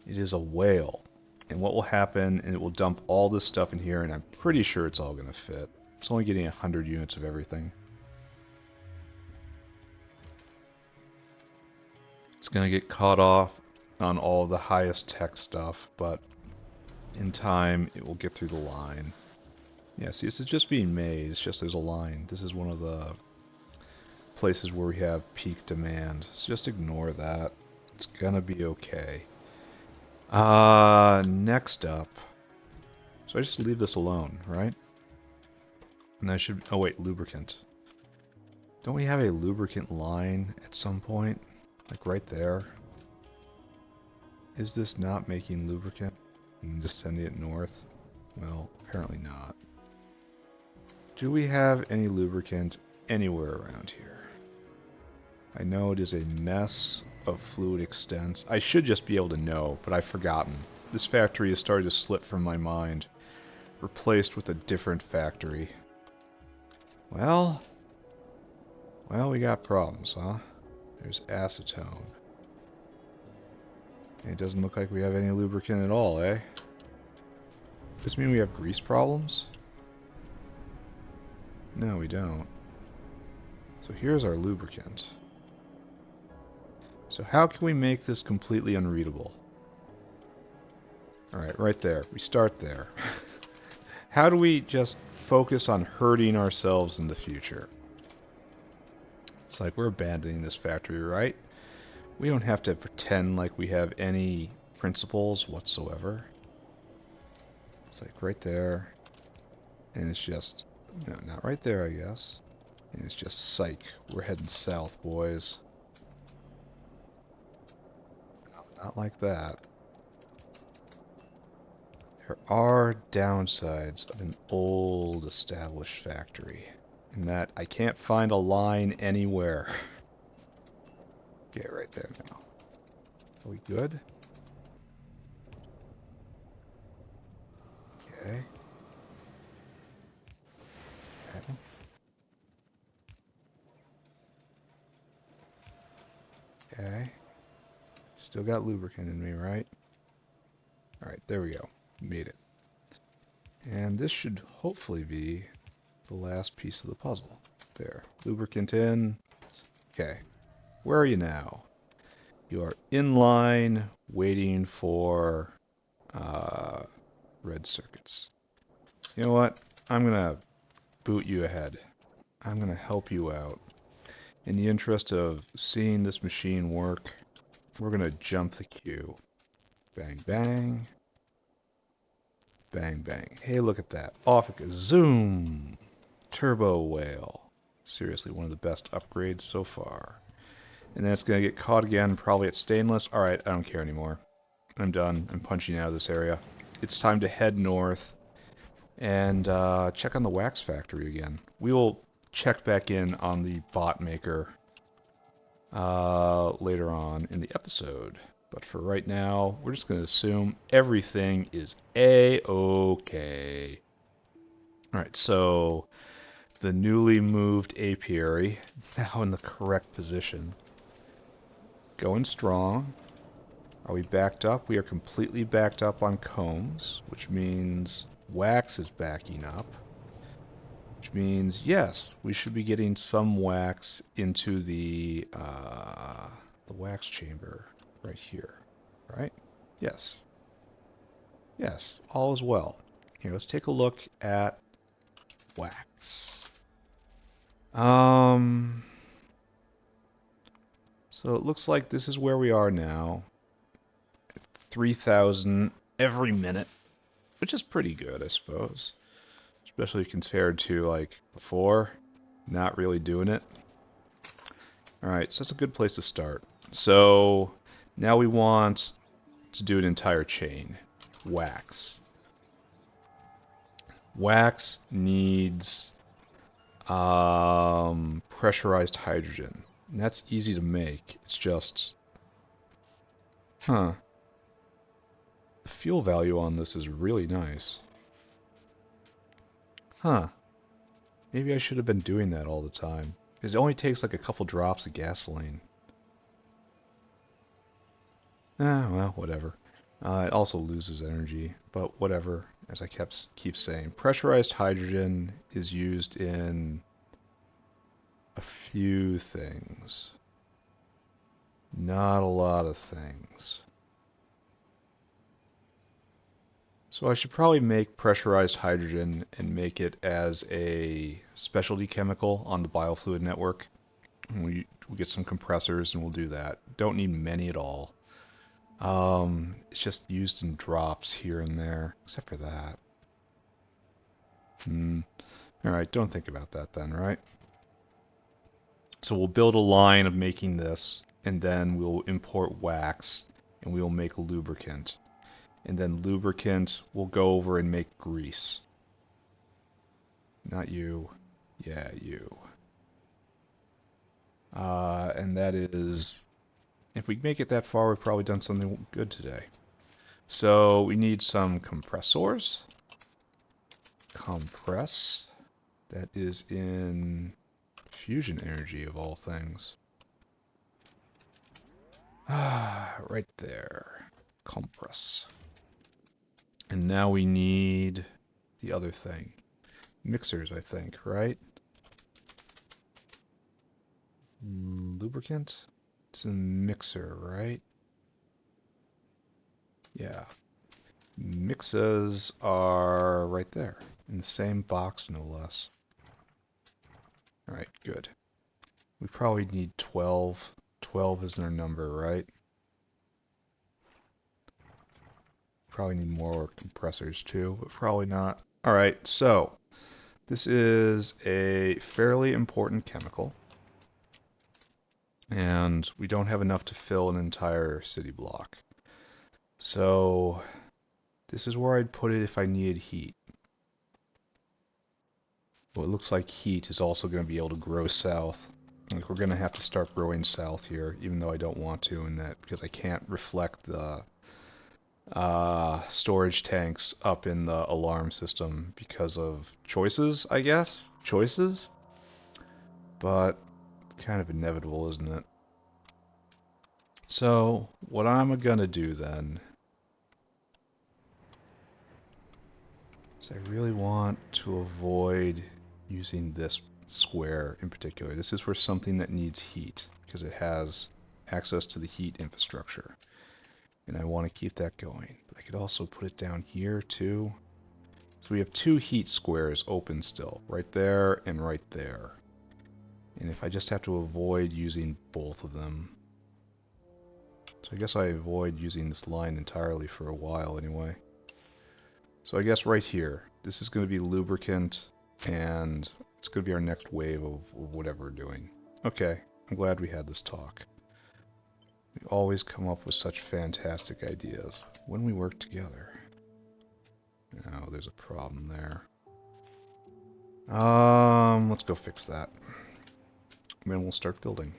It is a whale. And what will happen, and it will dump all this stuff in here, and I'm pretty sure it's all going to fit. It's only getting 100 units of everything. It's going to get caught off on all the highest tech stuff, but in time it will get through the line. Yeah, see, this is just being made. It's just there's a line. This is one of the places where we have peak demand. So just ignore that. It's going to be okay. Next up. So I just leave this alone, right? And I should... Oh wait, lubricant. Don't we have a lubricant line at some point? Like right there? Is this not making lubricant and just sending it north? Well, apparently not. Do we have any lubricant anywhere around here? I know it is a mess of fluid extents. I should just be able to know, but I've forgotten. This factory has started to slip from my mind. Replaced with a different factory. Well, we got problems, huh? There's acetone. And it doesn't look like we have any lubricant at all, eh? Does this mean we have grease problems? No, we don't. So here's our lubricant. So how can we make this completely unreadable? Alright, right there. We start there. How do we just focus on hurting ourselves in the future? It's like we're abandoning this factory, right? We don't have to pretend like we have any principles whatsoever. It's like right there. And it's just, no, not right there, I guess. And it's just psych. We're heading south, boys. No, not like that. There are downsides of an old established factory. In that I can't find a line anywhere. Okay, right there now. Are we good? Okay. Okay. Okay. Still got lubricant in me, right? Alright, there we go. Made it. And this should hopefully be the last piece of the puzzle. There. Lubricant in. Okay. Where are you now? You are in line waiting for red circuits. You know what? I'm going to boot you ahead. I'm going to help you out. In the interest of seeing this machine work, we're going to jump the queue. Bang, bang. Bang, bang. Hey, look at that. Off it goes. Zoom! Turbo whale. Seriously, one of the best upgrades so far. And then it's going to get caught again, probably at stainless. Alright, I don't care anymore. I'm done. I'm punching out of this area. It's time to head north and check on the wax factory again. We will check back in on the bot maker later on in the episode. But for right now, we're just going to assume everything is A-okay. Alright, so the newly moved apiary, now in the correct position. Going strong. Are we backed up? We are completely backed up on combs, which means wax is backing up. Which means, yes, we should be getting some wax into the wax chamber right here, right? Yes. Yes, all is well. Here, let's take a look at wax. So it looks like this is where we are now. 3,000 every minute, which is pretty good, I suppose. Especially compared to, like, before, not really doing it. Alright, so that's a good place to start. So, now we want to do an entire chain. Wax. Wax needs pressurized hydrogen. And that's easy to make. It's just... Huh. The fuel value on this is really nice. Huh. Maybe I should have been doing that all the time. Because it only takes like a couple drops of gasoline. Well, whatever. It also loses energy, but whatever, as I keep saying. Pressurized hydrogen is used in a few things. Not a lot of things. So I should probably make pressurized hydrogen and make it as a specialty chemical on the biofluid network. We'll get some compressors and we'll do that. Don't need many at all. It's just used in drops here and there, except for that. Alright, don't think about that then, right? So we'll build a line of making this, and then we'll import wax, and we'll make lubricant. And then lubricant, we'll go over and make grease. Not you. Yeah, you. And that is... If we make it that far, we've probably done something good today. So we need some compressors. Compress. That is in fusion energy of all things. Right there. Compress. And now we need the other thing. Mixers, I think, right? Lubricant? It's a mixer, right? Yeah. Mixers are right there, in the same box, no less. Alright, good. We probably need 12. 12 is our number, right? Probably need more compressors too, but probably not. Alright, so this is a fairly important chemical, and we don't have enough to fill an entire city block. So this is where I'd put it if I needed heat. Well, it looks like heat is also going to be able to grow south. Like we're going to have to start growing south here, even though I don't want to in that because I can't reflect the storage tanks up in the alarm system because of choices, I guess. Choices? But it's kind of inevitable, isn't it? So what I'm going to do then is I really want to avoid using this square in particular. This is for something that needs heat because it has access to the heat infrastructure. And I want to keep that going. But I could also put it down here too. So we have two heat squares open still, right there and right there. And if I just have to avoid using both of them. So I guess I avoid using this line entirely for a while anyway. So I guess right here, this is going to be lubricant, and it's going to be our next wave of whatever we're doing. Okay, I'm glad we had this talk. We always come up with such fantastic ideas when we work together. Oh, there's a problem there. Let's go fix that. And then we'll start building.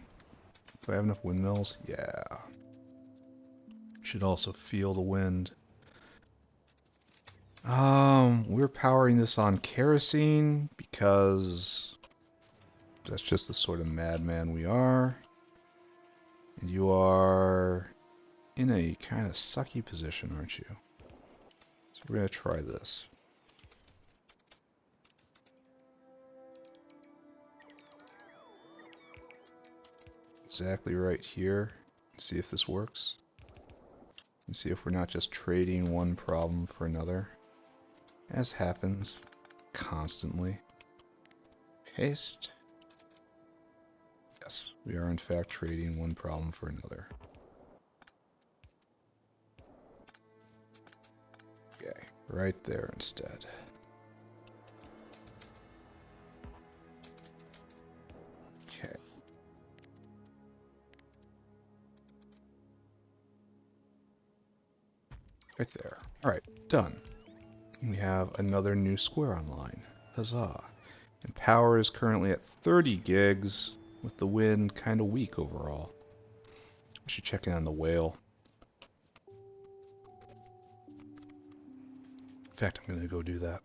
Do I have enough windmills? Yeah. Should also feel the wind. We're powering this on kerosene because that's just the sort of madman we are. And you are in a kind of sucky position, aren't you? So we're going to try this. Exactly right here. See if this works. And see if we're not just trading one problem for another. As happens constantly. Paste. Yes, we are in fact trading one problem for another. Okay, right there instead. Okay. Right there. Alright, done. We have another new square online. Huzzah. And power is currently at 30 gigs, with the wind kind of weak overall. I should check in on the whale. In fact, I'm going to go do that.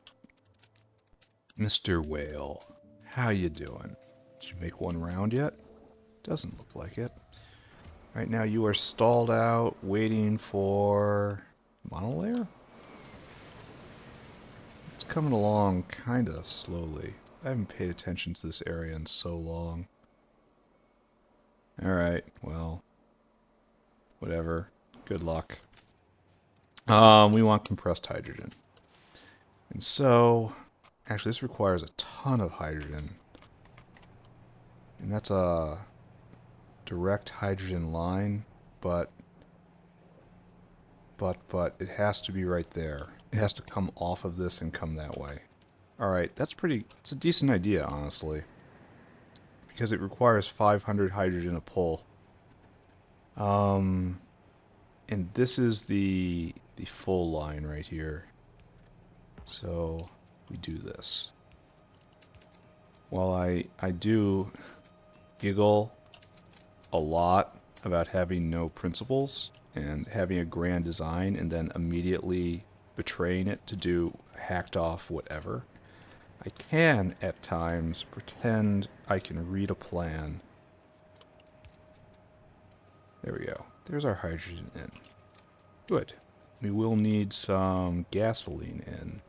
Mr. Whale, how you doing? Did you make one round yet? Doesn't look like it. Right now you are stalled out, waiting for monolayer? It's coming along kinda slowly. I haven't paid attention to this area in so long. Alright, well, whatever. Good luck. We want compressed hydrogen. And so, actually this requires a ton of hydrogen. And that's a direct hydrogen line, but it has to be right there. It has to come off of this and come that way. Alright, it's a decent idea, honestly. Because it requires 500 hydrogen a pull. And this is the full line right here. So we do this. While I do giggle a lot about having no principles and having a grand design and then immediately betraying it to do hacked off whatever, I can at times pretend I can read a plan. There we go. There's our hydrogen in. Good. We will need some gasoline in,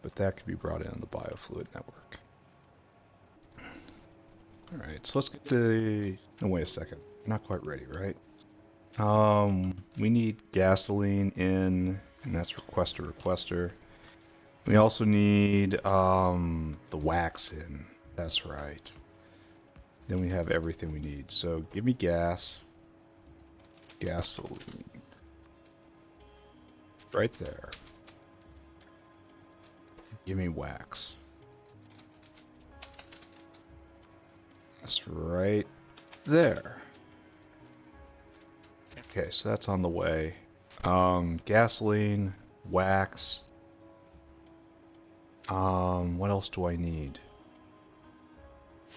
but that could be brought in the biofluid network. Alright, so let's get the... No, wait a second. Not quite ready, right? We need gasoline in, and that's requester. We also need, the wax in. That's right. Then we have everything we need. So give me gasoline. Right there. Give me wax. That's right there. Okay, so that's on the way. Gasoline, wax. What else do I need?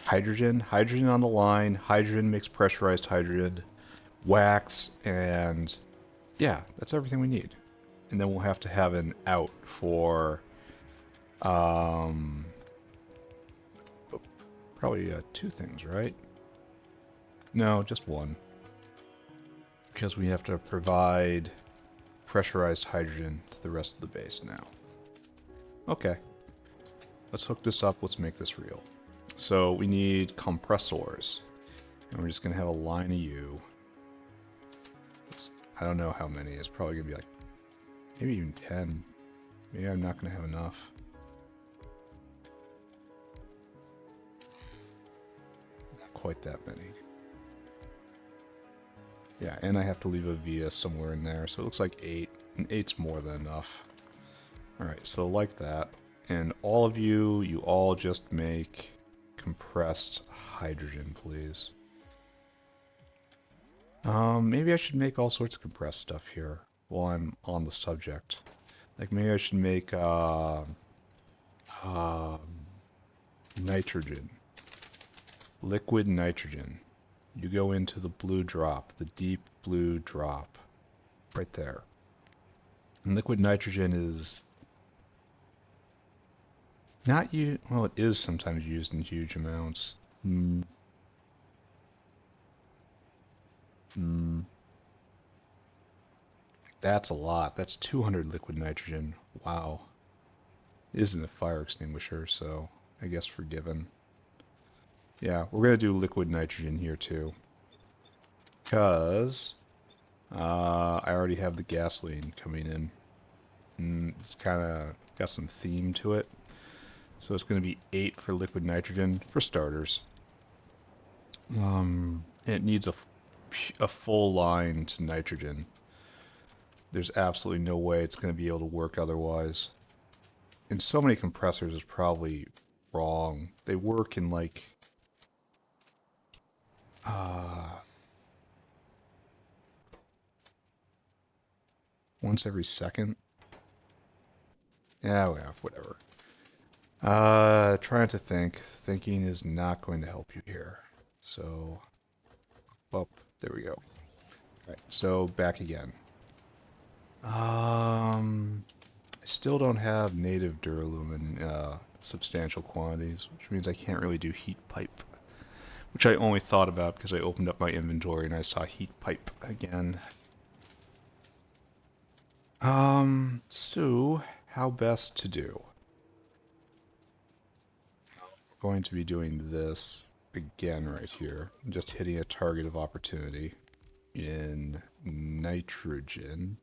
Hydrogen. Hydrogen on the line. Hydrogen makes pressurized hydrogen. Wax, and yeah, that's everything we need. And then we'll have to have an out for probably two things, right? No, just one. Because we have to provide pressurized hydrogen to the rest of the base now. Okay. Let's hook this up. Let's make this real. So we need compressors. And we're just going to have a line of you. I don't know how many. It's probably going to be like maybe even 10. Maybe I'm not going to have enough. Not quite that many. Yeah, and I have to leave a via somewhere in there, so it looks like 8, and 8's more than enough. Alright, so like that. And all of you, you all just make compressed hydrogen, please. Maybe I should make all sorts of compressed stuff here while I'm on the subject. Like maybe I should make nitrogen. Liquid nitrogen. You go into the blue drop, the deep blue drop. Right there. And liquid nitrogen is not used, well, it is sometimes used in huge amounts. That's a lot. That's 200 liquid nitrogen. Wow. It isn't a fire extinguisher, so I guess forgiven. Yeah, we're going to do liquid nitrogen here too. Because I already have the gasoline coming in. And it's kind of got some theme to it. So it's going to be 8 for liquid nitrogen for starters. It needs a full line to nitrogen. There's absolutely no way it's going to be able to work otherwise. And so many compressors is probably wrong. They work in like once every second. Yeah, well, whatever. Trying to think. Thinking is not going to help you here. So, up. There we go. Alright, so back again. I still don't have native duralumin in substantial quantities, which means I can't really do heat pipe. Which I only thought about because I opened up my inventory and I saw heat pipe again. So how best to do? We're going to be doing this again right here. Just hitting a target of opportunity in nitrogen.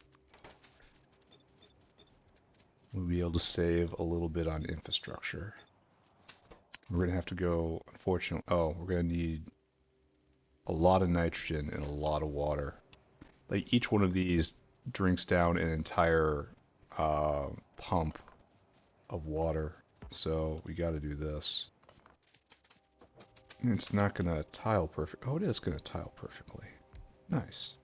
We'll be able to save a little bit on infrastructure. We're going to have to go, unfortunately, we're going to need a lot of nitrogen and a lot of water. Like each one of these drinks down an entire pump of water. So we got to do this. It's not going to tile perfect. Oh, it is going to tile perfectly. Nice.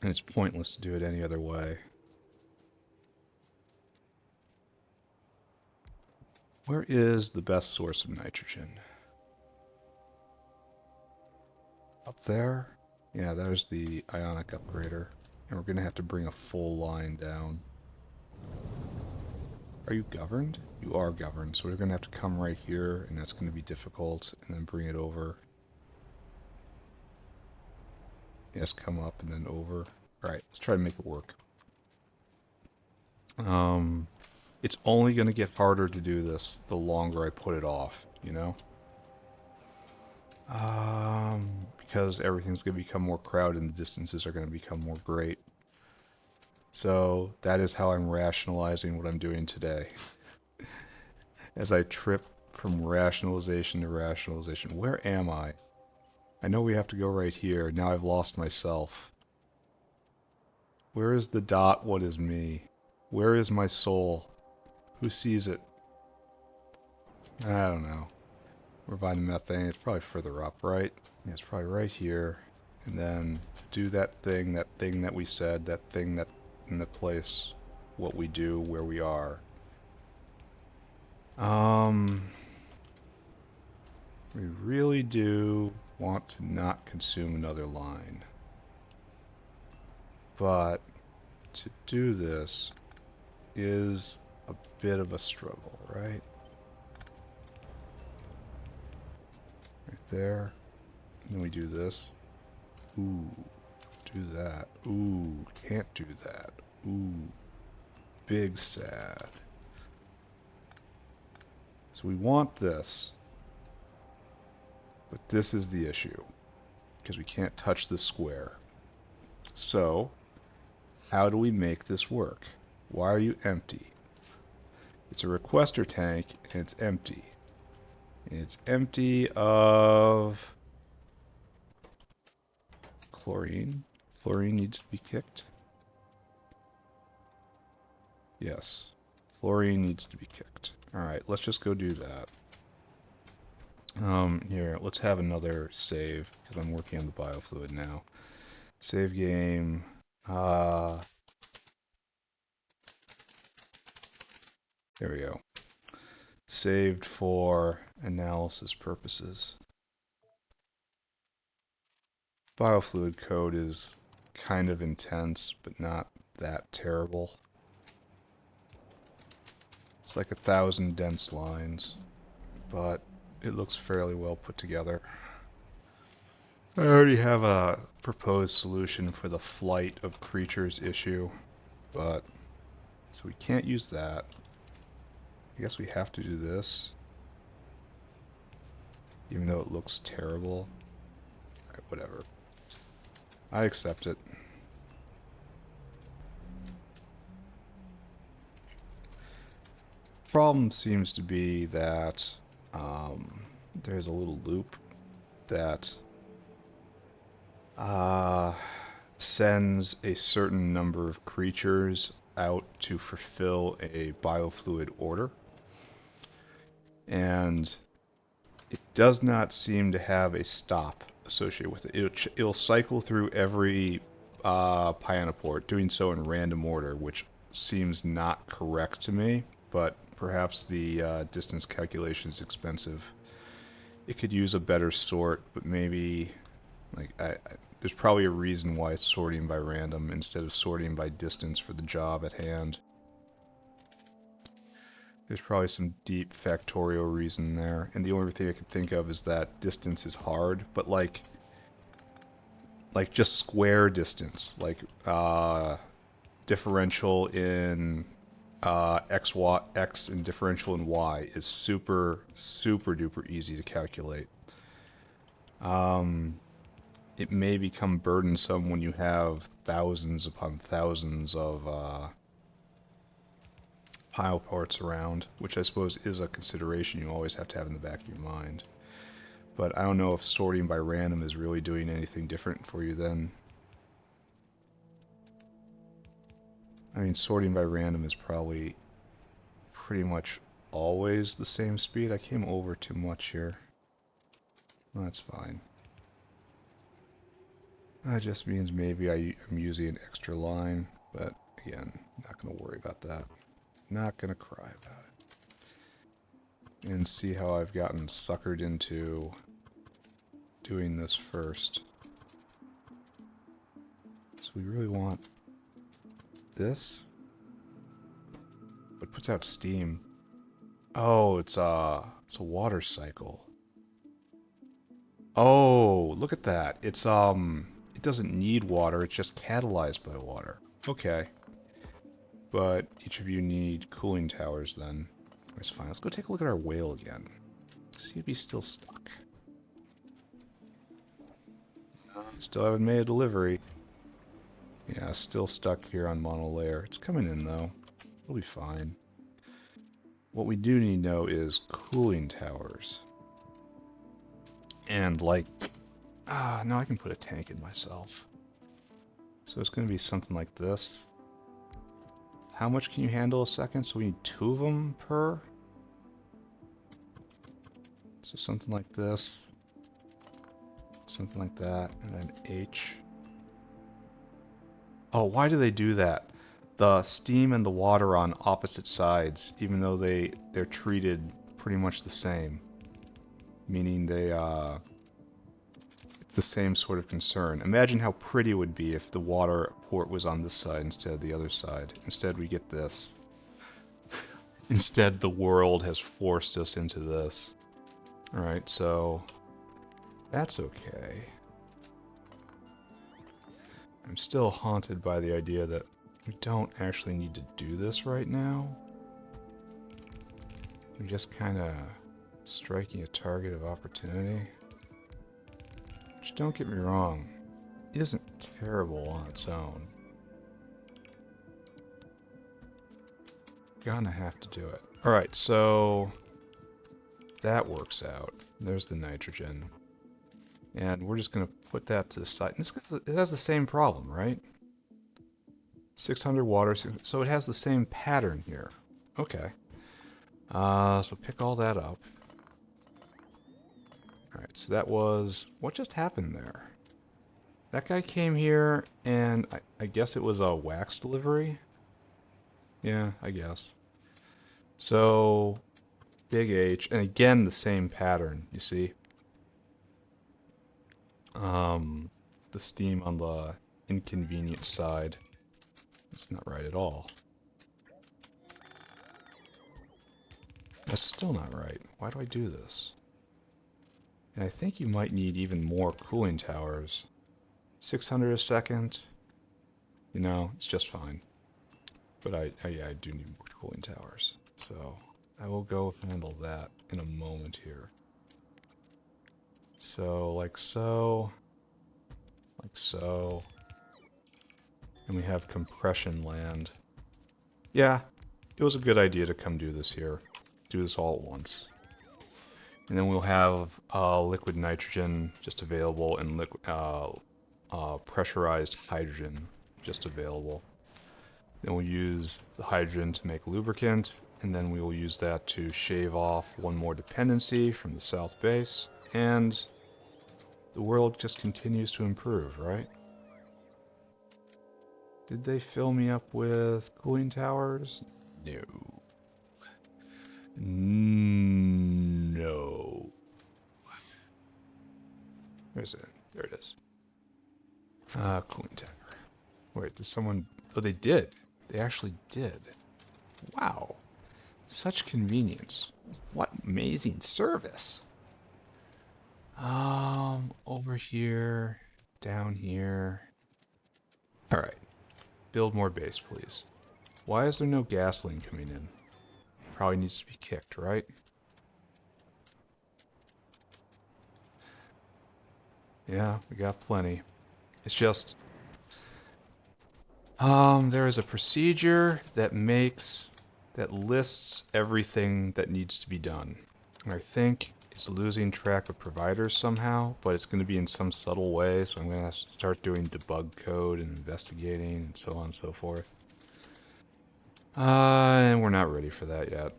And it's pointless to do it any other way. Where is the best source of nitrogen? Up there? Yeah, there's the ionic upgrader. And we're going to have to bring a full line down. Are you governed? You are governed, so we're going to have to come right here, and that's going to be difficult, and then bring it over. Yes, come up and then over. Alright, let's try to make it work. It's only going to get harder to do this the longer I put it off. you know? Because everything's going to become more crowded and the distances are going to become more great. So that is how I'm rationalizing what I'm doing today. As I trip from rationalization to rationalization. Where am I? I know we have to go right here. Now I've lost myself. Where is the dot? What is me? Where is my soul? Who sees it? I don't know. We're buying methane. It's probably further up, right? Yeah, it's probably right here. And then do that thing that we said, that thing that in the place, what we do, where we are. We really do want to not consume another line. But to do this is a bit of a struggle, right? Right there. And then we do this. Ooh, do that. Ooh, can't do that. Ooh, big sad. So we want this. But this is the issue. Because we can't touch this square. So, how do we make this work? Why are you empty? It's a requester tank and it's empty. And it's empty of chlorine. Chlorine needs to be kicked. Yes. Chlorine needs to be kicked. Alright, let's just go do that. Here, let's have another save, because I'm working on the biofluid now. Save game. There we go. Saved for analysis purposes. Biofluid code is kind of intense, but not that terrible. It's like 1,000 dense lines, but it looks fairly well put together. I already have a proposed solution for the flight of creatures issue, but so we can't use that. I guess we have to do this, even though it looks terrible. Alright, whatever. I accept it. Problem seems to be that there's a little loop that sends a certain number of creatures out to fulfill a biofluid order. And it does not seem to have a stop associated with it. It'll cycle through every Pyanoport, doing so in random order, which seems not correct to me, but perhaps the distance calculation is expensive. It could use a better sort, but maybe there's probably a reason why it's sorting by random instead of sorting by distance for the job at hand. There's probably some deep Factorio reason there, and the only thing I can think of is that distance is hard, but like just square distance, like differential in x and differential in y is super duper easy to calculate. It may become burdensome when you have thousands upon thousands of pile parts around, which I suppose is a consideration you always have to have in the back of your mind. But I don't know if sorting by random is really doing anything different for you then. I mean, sorting by random is probably pretty much always the same speed. I came over too much here. Well, that's fine. That just means maybe I'm using an extra line, but again, not going to worry about that. Not going to cry about it. And see how I've gotten suckered into doing this first. So we really want this. What puts out steam? Oh, it's a water cycle. Oh, look at that. It doesn't need water, it's just catalyzed by water. Okay. But each of you need cooling towers then. That's fine. Let's go take a look at our whale again. Seem to be still stuck. Still haven't made a delivery. Yeah, still stuck here on monolayer. It's coming in though. It'll be fine. What we do need to know is cooling towers. And like, no, I can put a tank in myself. So it's going to be something like this. How much can you handle a second? So we need 2 of them per. So something like this. Something like that. And then H. Oh, why do they do that? The steam and the water are on opposite sides, even though they're treated pretty much the same. Meaning it's the same sort of concern. Imagine how pretty it would be if the water port was on this side instead of the other side. Instead we get this. Instead the world has forced us into this. Alright, so that's okay. I'm still haunted by the idea that we don't actually need to do this right now. We're just kind of striking a target of opportunity. Which, don't get me wrong, isn't terrible on its own. Gonna have to do it. Alright, so that works out. There's the nitrogen. And we're just going to put that to the side. It has the same problem, right? 600 water, so it has the same pattern here. Okay. So pick all that up. Alright, so that was... What just happened there? That guy came here, and I guess it was a wax delivery? Yeah, I guess. So, big H, and again the same pattern, you see? The steam on the inconvenient side. It's not right at all. That's still not right. Why do I do this? And I think you might need even more cooling towers. 600 a second. You know, it's just fine. But I do need more cooling towers. So I will go handle that in a moment here. So, like so. Like so. And we have compression land. Yeah, it was a good idea to come do this here. Do this all at once. And then we'll have liquid nitrogen just available and pressurized hydrogen just available. Then we'll use the hydrogen to make lubricant, and then we will use that to shave off one more dependency from the south base, and the world just continues to improve, right? Did they fill me up with cooling towers? No. No. Where is it? There it is. Cooling tower. Wait, did someone... Oh, they did. They actually did. Wow. Such convenience. What amazing service. Over here, down here. Alright. Build more base, please. Why is there no gasoline coming in? Probably needs to be kicked, right? Yeah, we got plenty. It's just... there is a procedure that lists everything that needs to be done. And I think it's losing track of providers somehow, but it's going to be in some subtle way, so I'm going to have to start doing debug code and investigating and so on and so forth. And we're not ready for that yet.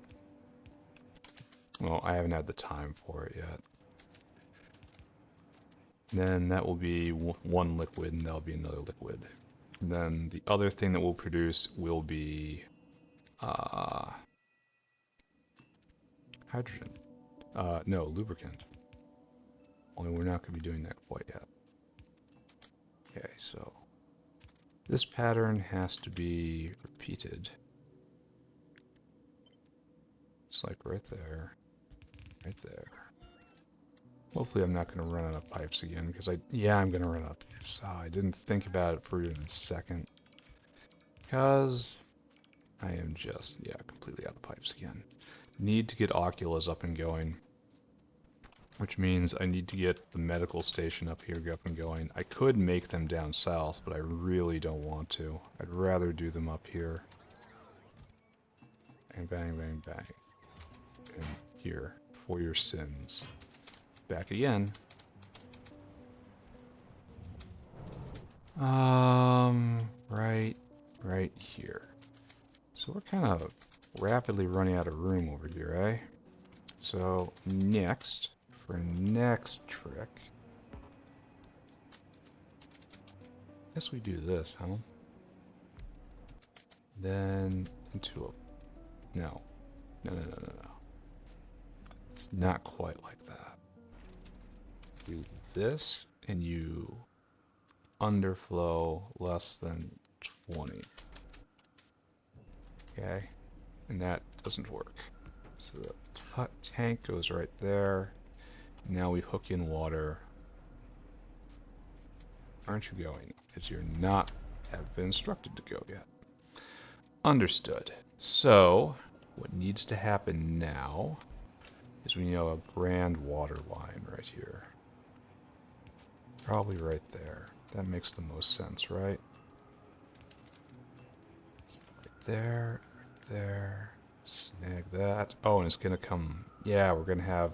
Well, I haven't had the time for it yet. Then that will be one liquid, and that'll be another liquid. And then the other thing that we'll produce will be hydrogen. No, lubricant. Only we're not going to be doing that quite yet. Okay, so this pattern has to be repeated. It's like right there, right there. Hopefully I'm not going to run out of pipes again, because I'm going to run out of pipes. I didn't think about it for even a second. Because I am just, completely out of pipes again. Need to get Oculus up and going. which means I need to get the medical station up here up and going. I could make them down south, but I really don't want to. I'd rather do them up here. Bang, bang, bang, bang. And here, for your sins. Back again. Right here. So we're kind of rapidly running out of room over here, eh? So next, for next trick, I guess we do this, huh? Then into a, no, no. It's not quite like that. Do this, and you underflow less than 20. Okay, and that doesn't work. So the tank goes right there. Now we hook in water. Aren't you going? Because you're not have been instructed to go yet. Understood. So what needs to happen now is we know a grand water line right here. Probably right there. That makes the most sense, right? Right there, right there. Snag that. Oh, and it's gonna come. Yeah, we're gonna have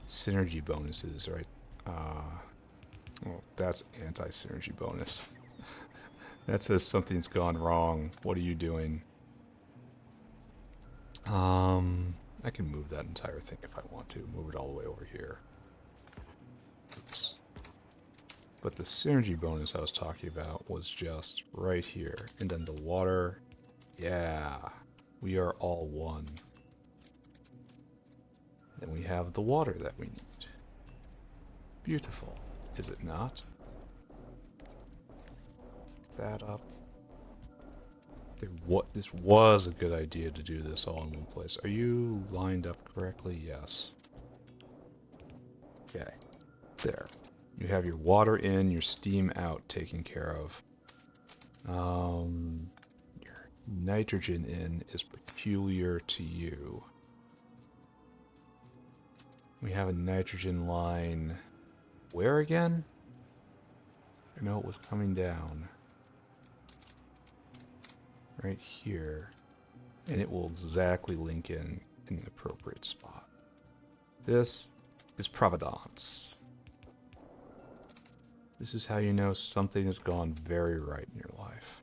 synergy bonuses, right? Well, that's anti-synergy bonus. That says something's gone wrong. What are you doing? I can move that entire thing if I want to. Move it all the way over here. Oops. But the synergy bonus I was talking about was just right here. And then the water. Yeah, we are all one. Then we have the water that we need. Beautiful, is it not? That up. This was a good idea to do this all in one place. Are you lined up correctly? Yes. Okay. There. You have your water in, your steam out taken care of. Your nitrogen in is peculiar to you. We have a nitrogen line. Where again? I know it was coming down. Right here. And it will exactly link in the appropriate spot. This is Providence. This is how you know something has gone very right in your life.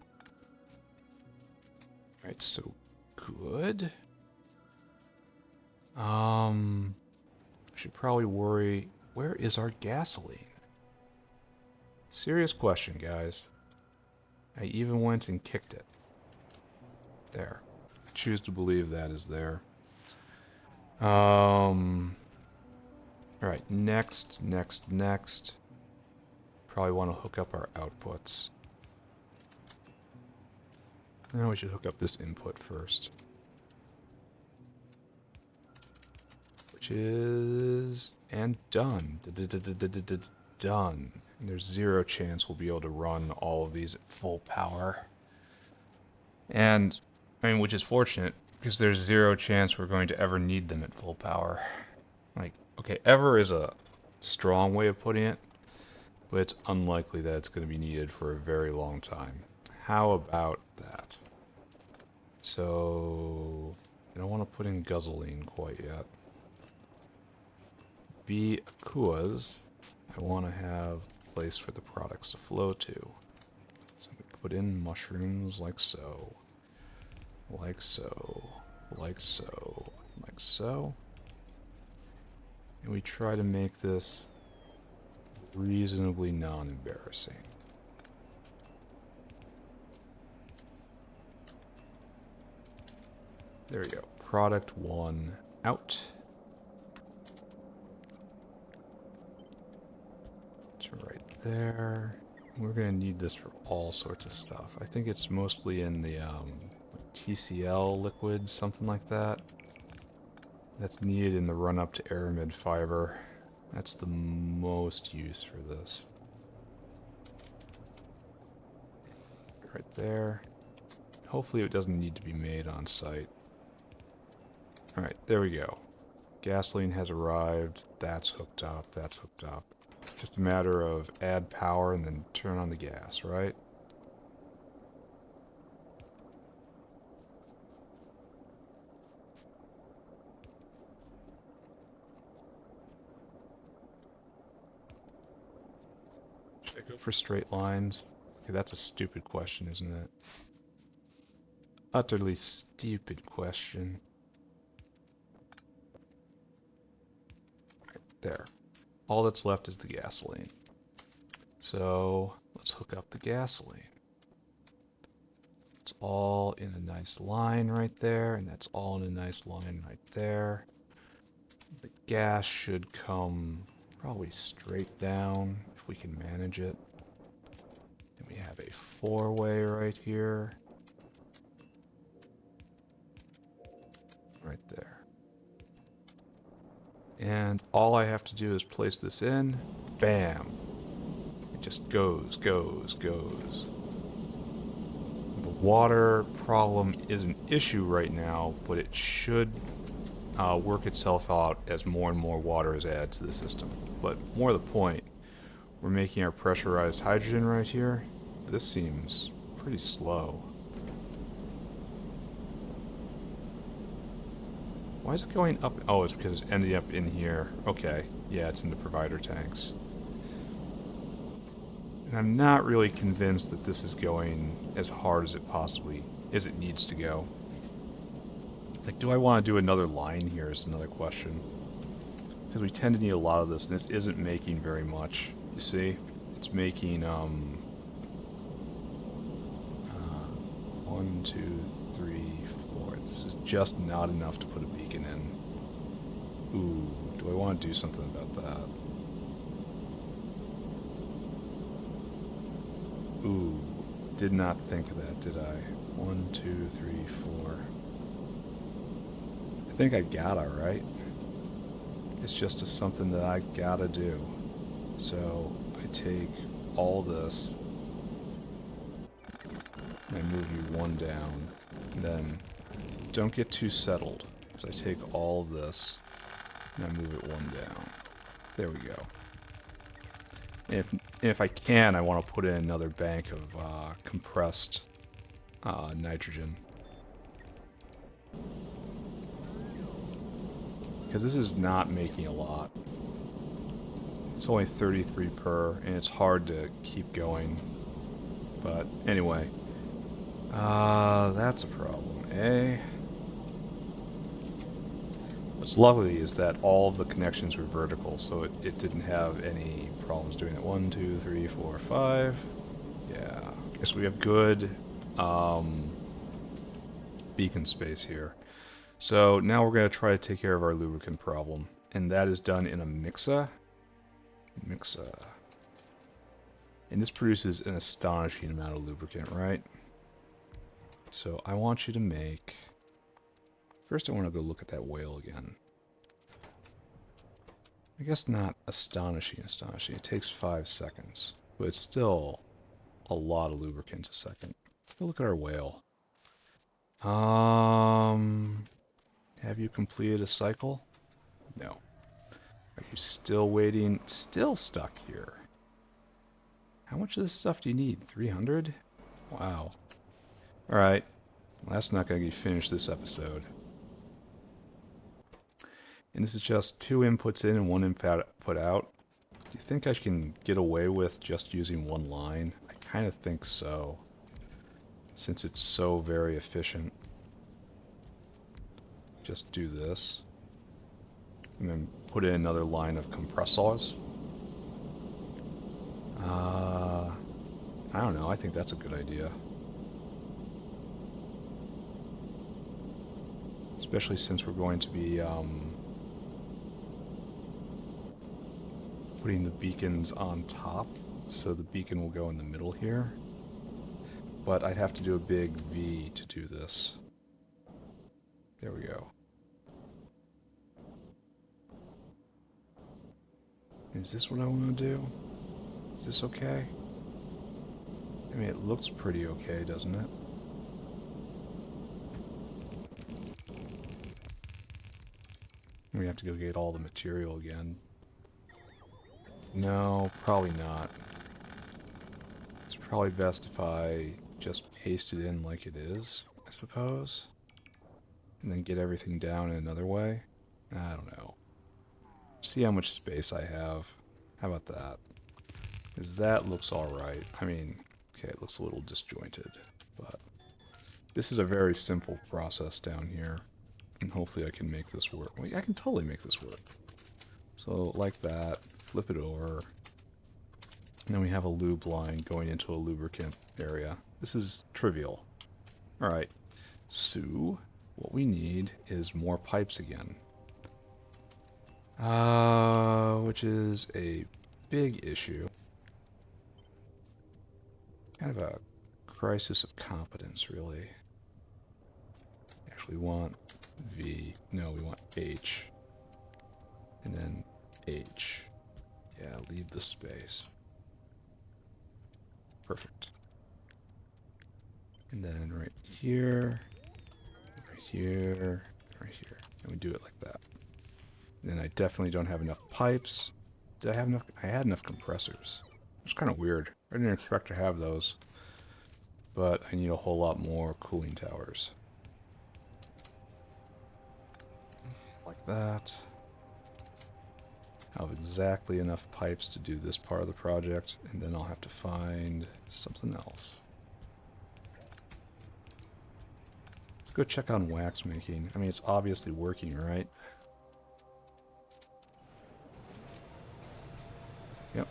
Right, so good. Should probably worry, where is our gasoline? Serious question, guys. I even went and kicked it. There. I choose to believe that is there. Alright, next. Probably want to hook up our outputs. Now we should hook up this input first. Which is... and done. Done. And there's zero chance we'll be able to run all of these at full power. And, I mean, which is fortunate, because there's zero chance we're going to ever need them at full power. Like, okay, ever is a strong way of putting it, but it's unlikely that it's going to be needed for a very long time. How about that? So, I don't want to put in guzzling quite yet. Because I want to have a place for the products to flow to. So we put in mushrooms like so. Like so. Like so. Like so. And we try to make this reasonably non-embarrassing. There we go. Product 1 out. It's right there. We're going to need this for all sorts of stuff. I think it's mostly in the TCL liquid, something like that. That's needed in the run-up to aramid fiber. That's the most use for this. Right there. Hopefully it doesn't need to be made on site. Alright, there we go. Gasoline has arrived. That's hooked up. That's hooked up. Just a matter of add power and then turn on the gas, right? Should I go for straight lines? Okay, that's a stupid question, isn't it? Utterly stupid question. Right there. All that's left is the gasoline. So let's hook up the gasoline. It's all in a nice line right there, and that's all in a nice line right there. The gas should come probably straight down if we can manage it. Then we have a four-way right here. Right there. And all I have to do is place this in. Bam! It just goes, goes, goes. The water problem is an issue right now, but it should work itself out as more and more water is added to the system. But more to the point, we're making our pressurized hydrogen right here. This seems pretty slow. Why is it going up? Oh, it's because it's ending up in here. Okay, yeah, it's in the provider tanks. And I'm not really convinced that this is going as hard as it needs to go. Like, do I want to do another line here is another question. Because we tend to need a lot of this, and it isn't making very much. You see? It's making, 1, 2, 3, 4. This is just not enough to put a beacon in. Ooh, do I want to do something about that? Ooh, did not think of that, did I? 1, 2, 3, 4. I think I gotta, right? It's just something that I gotta do. So I take all this and I move you one down. And then don't get too settled, because I take all this and I move it one down. There we go. And if I can, I want to put in another bank of compressed nitrogen. Because this is not making a lot. It's only 33 per, and it's hard to keep going. But anyway, that's a problem, eh? What's lovely is that all of the connections were vertical, so it didn't have any problems doing it. 1, 2, 3, 4, 5. Yeah, I guess we have good beacon space here. So now we're going to try to take care of our lubricant problem, and that is done in a mixa. And this produces an astonishing amount of lubricant, right? So I want you to make... First I want to go look at that whale again. I guess not astonishing. It takes 5 seconds, but it's still a lot of lubricant a second. Let's go look at our whale. Have you completed a cycle? No. Are you still waiting? Still stuck here. How much of this stuff do you need? 300? Wow. Alright. Well, that's not going to get finished this episode. And this is just 2 inputs in and 1 input out. Do you think I can get away with just using 1 line? I kind of think so, since it's so very efficient. Just do this, and then put in another line of compressors. I don't know, I think that's a good idea. Especially since we're going to be putting the beacons on top, so the beacon will go in the middle here. But I'd have to do a big V to do this. There we go. Is this what I want to do? Is this okay? I mean, it looks pretty okay, doesn't it? We have to go get all the material again. No, probably not. It's probably best if I just paste it in like it is, I suppose. And then get everything down in another way. I don't know. See how much space I have. How about that? Because that looks alright. I mean, okay, it looks a little disjointed, but this is a very simple process down here. And hopefully I can make this work. Well, I can totally make this work. So like that, flip it over. And then we have a lube line going into a lubricant area. This is trivial. Alright, so what we need is more pipes again. Which is a big issue. Kind of a crisis of competence, really. Actually, we want V. No, we want H. And then H. Yeah, leave the space. Perfect. And then right here, right here, right here. And we do it like that. Then I definitely don't have enough pipes. Did I have enough? I had enough compressors. It's kind of weird. I didn't expect to have those. But I need a whole lot more cooling towers. Like that. I'll have exactly enough pipes to do this part of the project, and then I'll have to find something else. Let's go check on wax making. I mean, it's obviously working, right? Yep,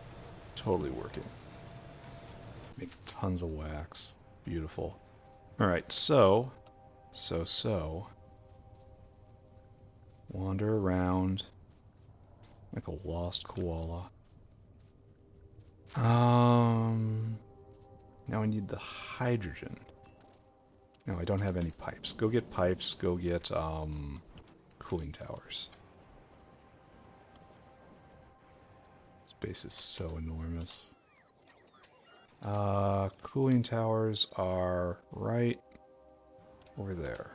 totally working. Make tons of wax. Beautiful. Alright, so. Wander around like a lost koala. Now I need the hydrogen. No, I don't have any pipes. Go get pipes, go get cooling towers. Space is so enormous. Cooling towers are right over there.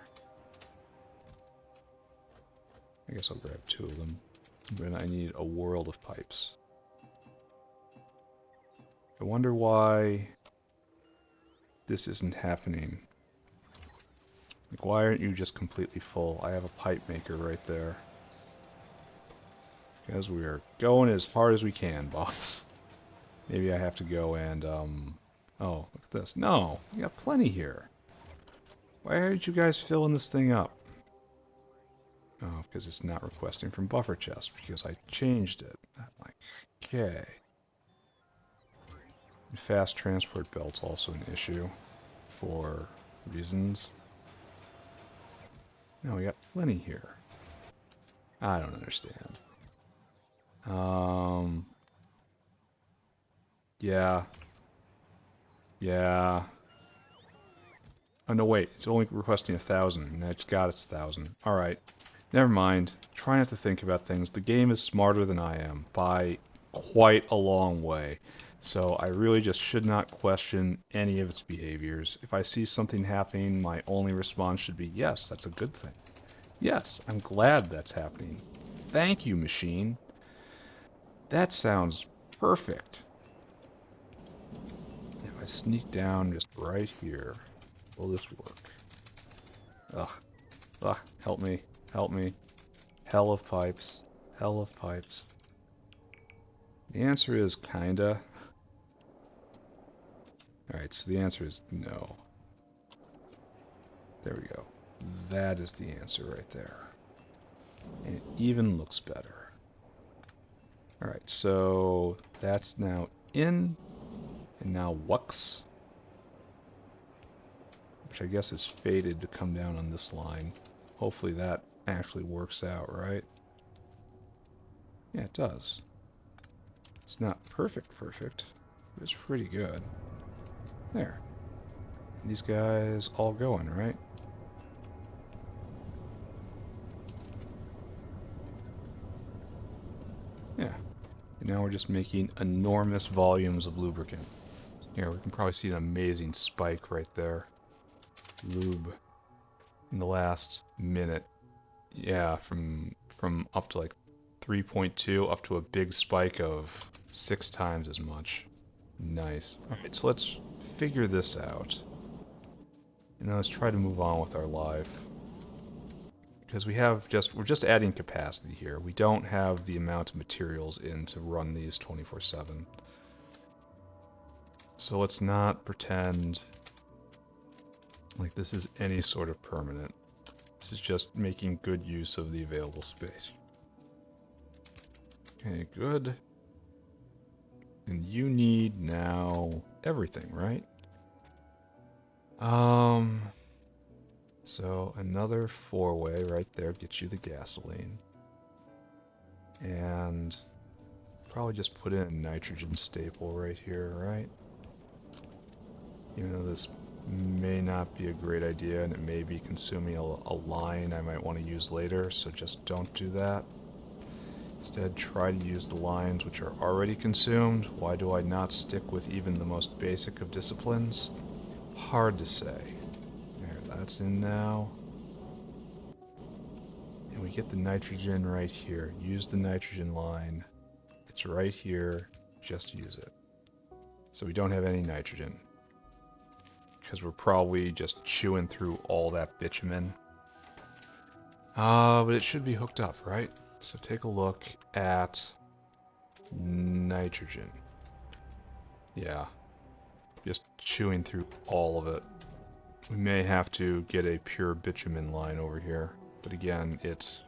I guess I'll grab 2 of them. But I need a world of pipes. I wonder why this isn't happening. Like, why aren't you just completely full? I have a pipe maker right there. Because we are going as hard as we can, boss. Maybe I have to go and, oh, look at this. No, we got plenty here. Why aren't you guys filling this thing up? Oh, because it's not requesting from buffer chest, because I changed it. I'm like, okay. And fast transport belt's also an issue for reasons. No, we got plenty here. I don't understand. Yeah. Yeah. Oh, no, wait. It's only requesting 1,000, and it's got its 1,000. Alright. Never mind. Try not to think about things. The game is smarter than I am by quite a long way. So I really just should not question any of its behaviors. If I see something happening, my only response should be, yes, that's a good thing. Yes, I'm glad that's happening. Thank you, machine. That sounds perfect. If I sneak down just right here, will this work? Ugh. Ugh. Help me. Help me. Hell of pipes. Hell of pipes. The answer is kinda. Alright, so the answer is no. There we go. That is the answer right there. And it even looks better. Alright, so that's now in. And now Wux. Which I guess is fated to come down on this line. Hopefully that actually works out, right? Yeah, it does. It's not perfect, but it's pretty good. There. These guys all going, right? Yeah. And now we're just making enormous volumes of lubricant. Here, we can probably see an amazing spike right there. Lube in the last minute. Yeah, from from up to like 3.2 up to a big spike of 6 times as much. Nice. Alright, so let's figure this out. And let's try to move on with our life. Because we're just adding capacity here. We don't have the amount of materials in to run these 24/7. So let's not pretend like this is any sort of permanent. This is just making good use of the available space. Okay, good. And you need now everything, right? So another 4-way right there gets you the gasoline. And probably just put in a nitrogen staple right here, right? Even though this may not be a great idea and it may be consuming a line I might want to use later, so just don't do that. Instead, try to use the lines which are already consumed. Why do I not stick with even the most basic of disciplines? Hard to say. There, that's in now. And we get the nitrogen right here. Use the nitrogen line. It's right here. Just use it. So we don't have any nitrogen, because we're probably just chewing through all that bitumen. But it should be hooked up, right? So take a look at nitrogen. Yeah, just chewing through all of it. We may have to get a pure bitumen line over here, but again, it's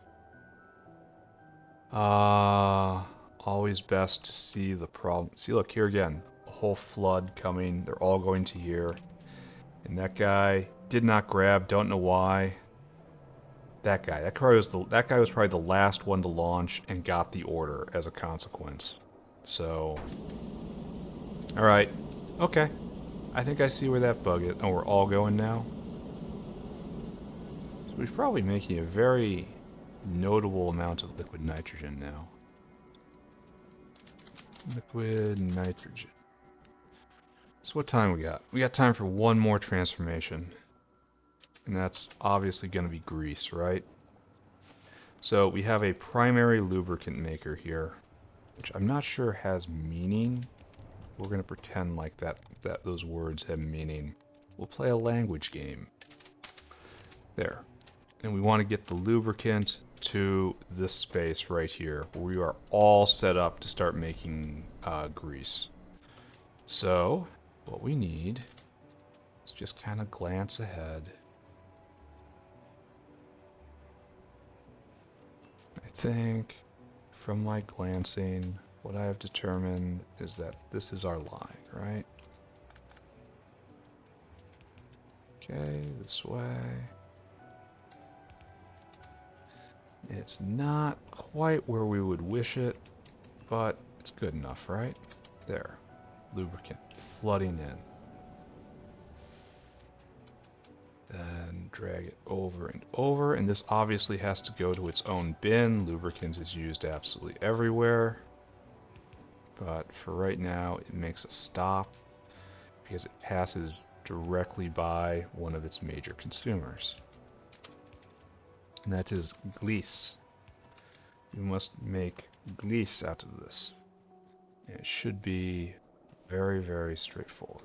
always best to see the problem. See, look here again, a whole flood coming. They're all going to here. And that guy did not grab, don't know why. That guy was probably the last one to launch and got the order as a consequence. So, all right, okay. I think I see where that bug is. Oh, we're all going now. So we're probably making a very notable amount of liquid nitrogen now. Liquid nitrogen. So what time we got? We got time for one more transformation. And that's obviously going to be grease, right? So we have a primary lubricant maker here, which I'm not sure has meaning. We're going to pretend like that those words have meaning. We'll play a language game. There. And we want to get the lubricant to this space right here, where we are all set up to start making grease. So what we need is just kind of glance ahead. I think from my glancing, what I have determined is that this is our line, right? Okay, this way. It's not quite where we would wish it, but it's good enough, right? There. Lubricant flooding in. Then drag it over and over, and this obviously has to go to its own bin. Lubricant is used absolutely everywhere. But for right now, it makes a stop because it passes directly by one of its major consumers. And that is grease. We must make grease out of this. And it should be very, very straightforward.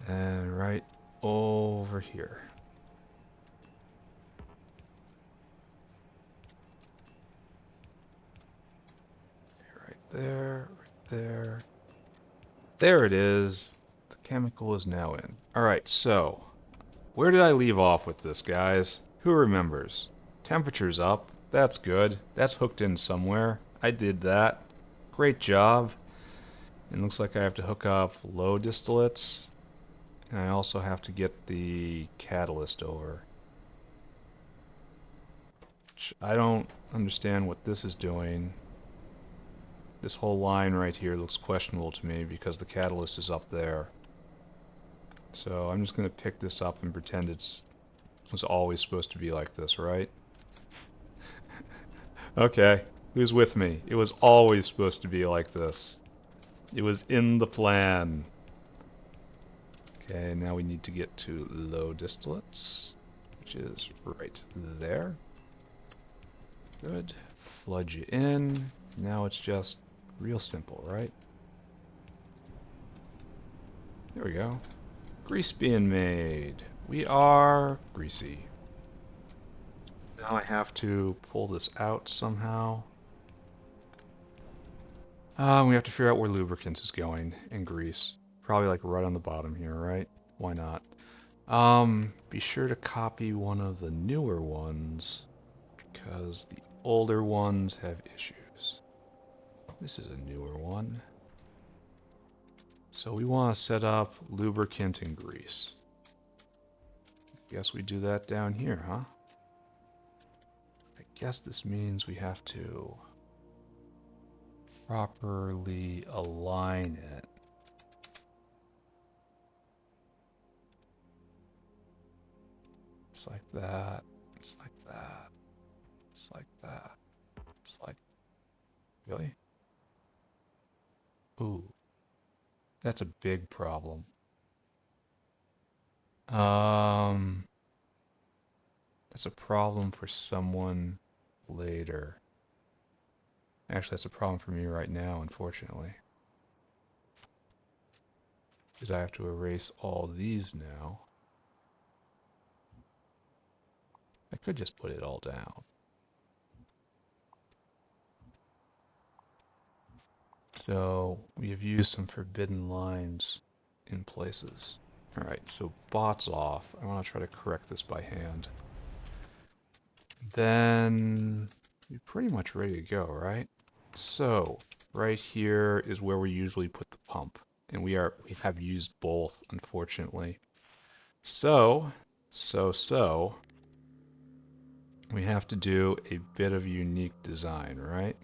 And right over here. Right there, right there. There it is. The chemical is now in. Alright, so where did I leave off with this, guys? Who remembers? Temperature's up. That's good. That's hooked in somewhere. I did that. Great job. It looks like I have to hook up low distillates. And I also have to get the catalyst over. Which I don't understand what this is doing. This whole line right here looks questionable to me because the catalyst is up there. So I'm just going to pick this up and pretend it was always supposed to be like this, right? Okay, who's with me? It was always supposed to be like this. It was in the plan. Okay, now we need to get to low distillates. which is right there. Good. Flood you in. Now it's just real simple, right? There we go. Grease being made. We are greasy. Now I have to pull this out somehow. We have to figure out where lubricants is going and grease. Probably like right on the bottom here, right? Why not? Be sure to copy one of the newer ones because the older ones have issues. This is a newer one. So we want to set up lubricant and grease. Guess we do that down here, huh? I guess this means we have to properly align it. It's like that. It's like that. It's like that. It's like... Really? Ooh. That's a big problem. That's a problem for someone later. Actually, that's a problem for me right now, unfortunately. Because I have to erase all these now. I could just put it all down. So we have used some forbidden lines in places. Alright, so bots off. I want to try to correct this by hand. Then we're pretty much ready to go, right? So right here is where we usually put the pump. And we have used both, unfortunately. So we have to do a bit of unique design, right?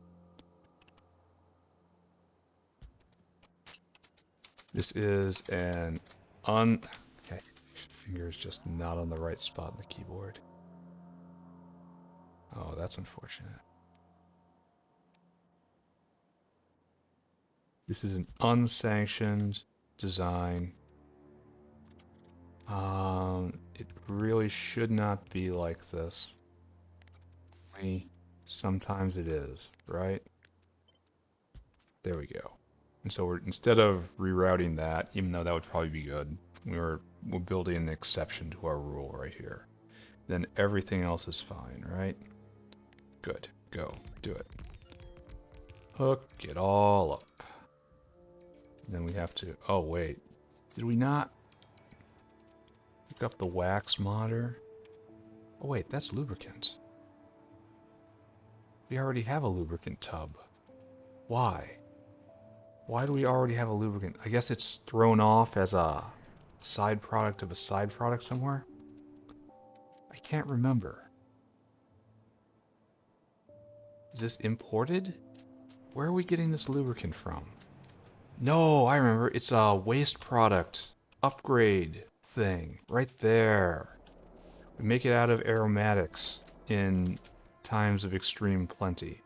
This is an okay, finger's just not on the right spot on the keyboard. Oh, that's unfortunate. This is an unsanctioned design. It really should not be like this. Sometimes it is, right? There we go. And so instead of rerouting that, even though that would probably be good, we're building an exception to our rule right here. Then everything else is fine, right? Good. Go. Do it. Hook it all up. Then we have to... Oh, wait. Did we not hook up the wax modder? Oh, wait. That's lubricant. We already have a lubricant tub. Why? Why do we already have a lubricant? I guess it's thrown off as a side product of a side product somewhere? I can't remember. Is this imported? Where are we getting this lubricant from? No, I remember. It's a waste product upgrade thing right there. We make it out of aromatics in times of extreme plenty.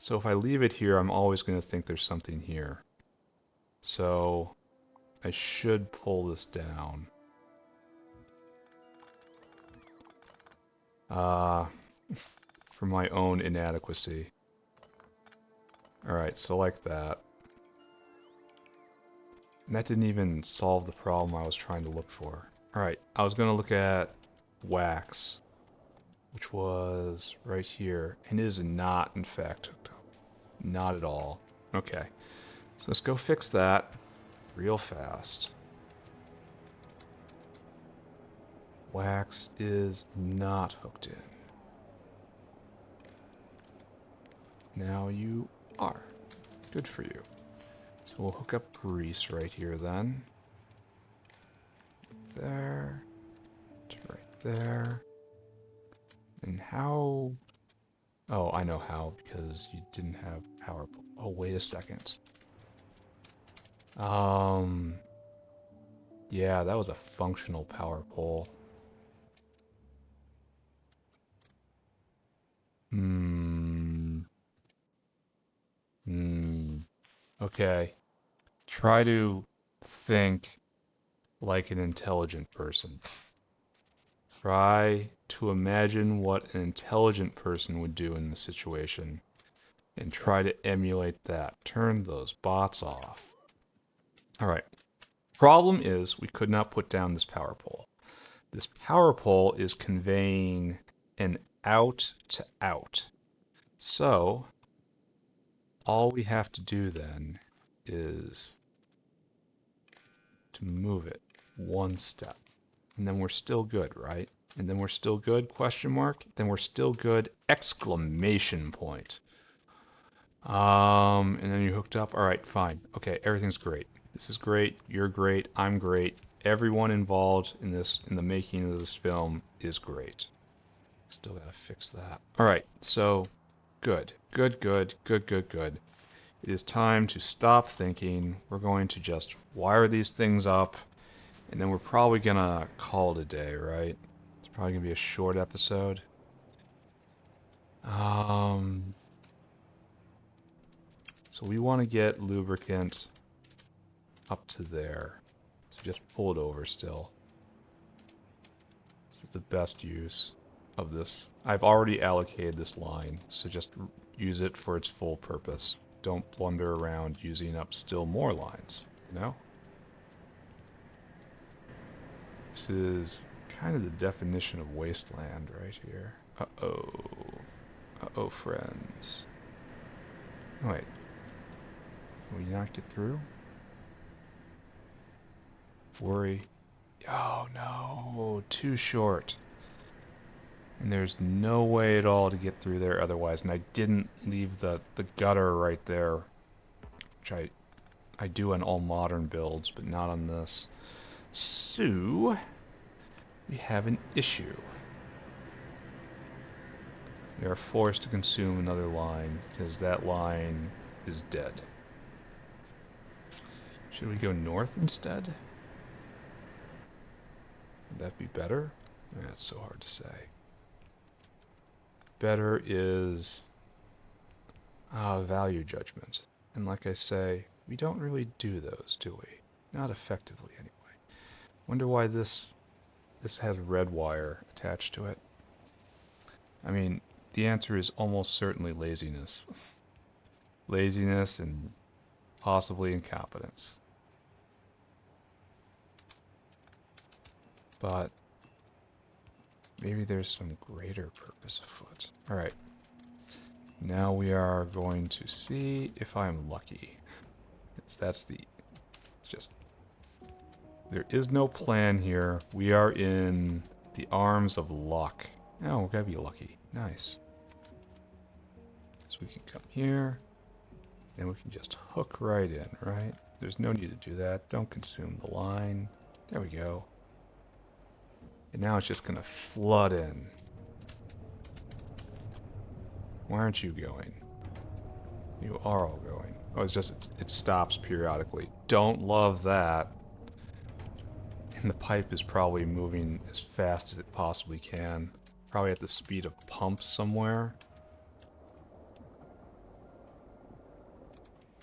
So if I leave it here, I'm always going to think there's something here. So I should pull this down. For my own inadequacy. Alright, so like that. And that didn't even solve the problem I was trying to look for. Alright, I was going to look at wax, which was right here, and it is not, in fact, hooked up. Not at all. Okay, so let's go fix that real fast. Wax is not hooked in. Now you are. Good for you. So we'll hook up grease right here then. There. To right there. And how... Oh, I know how, because you didn't have power... Oh, wait a second. Yeah, that was a functional power pole. Okay. Try to think like an intelligent person. Try to imagine what an intelligent person would do in the situation and try to emulate that. Turn those bots off. All right. Problem is we could not put down this power pole. This power pole is conveying an out to out. So all we have to do then is to move it one step. And then we're still good, right? And then we're still good, question mark? Then we're still good, exclamation point. And then you hooked up. All right, fine. Okay, everything's great. This is great. You're great. I'm great. Everyone involved in this, in the making of this film, is great. Still gotta fix that. All right, so good, good, good, good, good, good. It is time to stop thinking. We're going to just wire these things up, and then we're probably gonna call it a day, right? It's probably gonna be a short episode. So we want to get lubricant up to there. So just pull it over still. This is the best use of this. I've already allocated this line, so just use it for its full purpose. Don't blunder around using up still more lines, you know? This is kind of the definition of wasteland right here. Uh-oh. Uh-oh, friends. Oh, wait. Can we not get through? Worry. Oh, no. Too short. And there's no way at all to get through there otherwise. And I didn't leave the gutter right there, which I do on all modern builds, but not on this. So, we have an issue. We are forced to consume another line, because that line is dead. Should we go north instead? Would that be better? That's so hard to say. Better is value judgment. And like I say, we don't really do those, do we? Not effectively, anyway. Wonder why this has red wire attached to it. I mean, the answer is almost certainly laziness. Laziness and possibly incompetence. But maybe there's some greater purpose afoot. Alright. Now we are going to see if I'm lucky. That's just, there is no plan here. We are in the arms of luck. Oh, we're gonna be lucky. Nice. So we can come here, and we can just hook right in, right? There's no need to do that. Don't consume the line. There we go. And now it's just gonna flood in. Why aren't you going? You are all going. Oh, it's just, it stops periodically. Don't love that. And the pipe is probably moving as fast as it possibly can. Probably at the speed of pumps somewhere.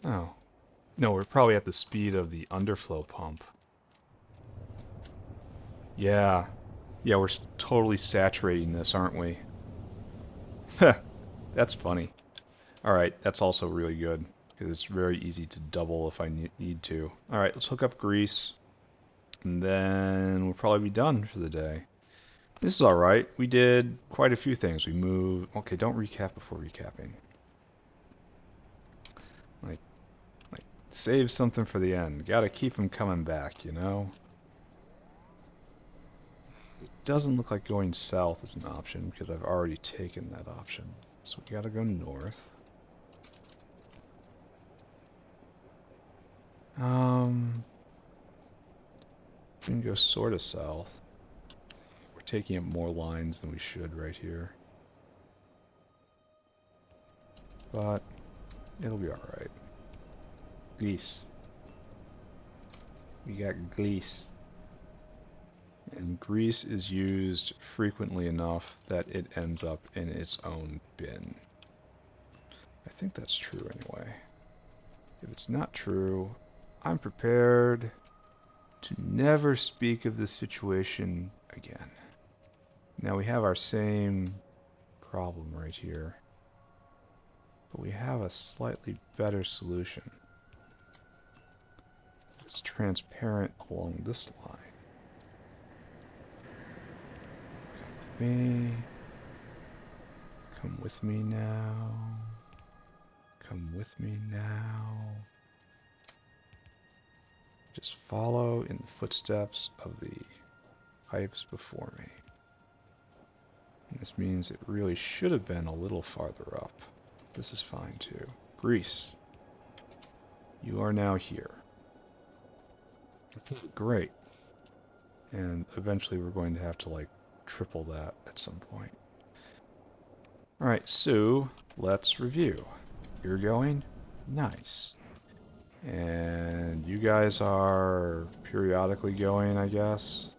Oh. No, we're probably at the speed of the underflow pump. Yeah. Yeah, we're totally saturating this, aren't we? That's funny. Alright, that's also really good, because it's very easy to double if I need to. Alright, let's hook up grease, and then we'll probably be done for the day. This is alright. We did quite a few things. We moved... Okay, don't recap before recapping. Like, save something for the end. Gotta keep them coming back, you know? It doesn't look like going south is an option, because I've already taken that option. So we gotta go north. We can go sort of south. We're taking up more lines than we should right here. But it'll be alright. Grease. We got grease. And grease is used frequently enough that it ends up in its own bin. I think that's true anyway. If it's not true, I'm prepared to never speak of this situation again. Now we have our same problem right here, but we have a slightly better solution. It's transparent along this line. Come with me. Come with me now. Come with me now. Just follow in the footsteps of the pipes before me. And this means it really should have been a little farther up. This is fine too. Grease. You are now here. Great. And eventually we're going to have to like triple that at some point. Alright, so let's review. You're going? Nice. And you guys are periodically going, I guess.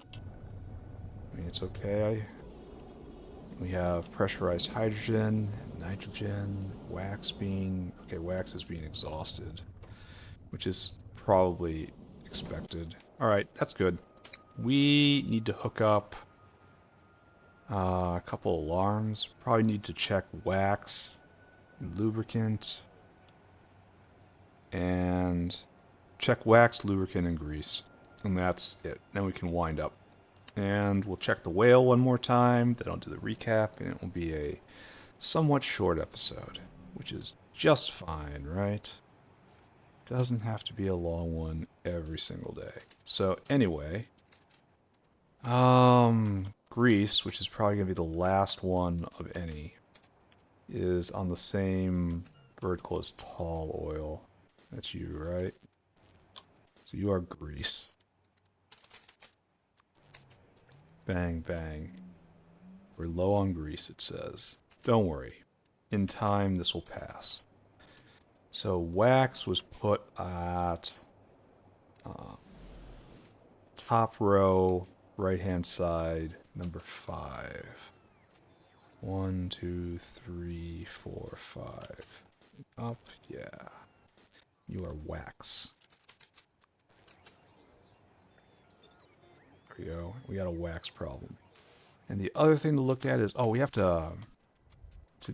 I mean, it's okay. We have pressurized hydrogen, nitrogen, wax being... Okay, wax is being exhausted, which is probably expected. Alright, that's good. We need to hook up a couple alarms. Probably need to check wax, and lubricant, and check wax, lubricant, and grease. And that's it. Then we can wind up. And we'll check the whale one more time, then I'll do the recap, and it will be a somewhat short episode, which is just fine, right? Doesn't have to be a long one every single day. So anyway, grease, which is probably going to be the last one of any, is on the same vertical as tall oil. That's you, right? So you are grease. Bang, bang. We're low on grease, it says. Don't worry. In time, this will pass. So wax was put at top row, right-hand side, number 5. 1, 2, 3, 4, 5. Up, yeah. You are wax. There we go. We got a wax problem. And the other thing to look at is, oh, we have to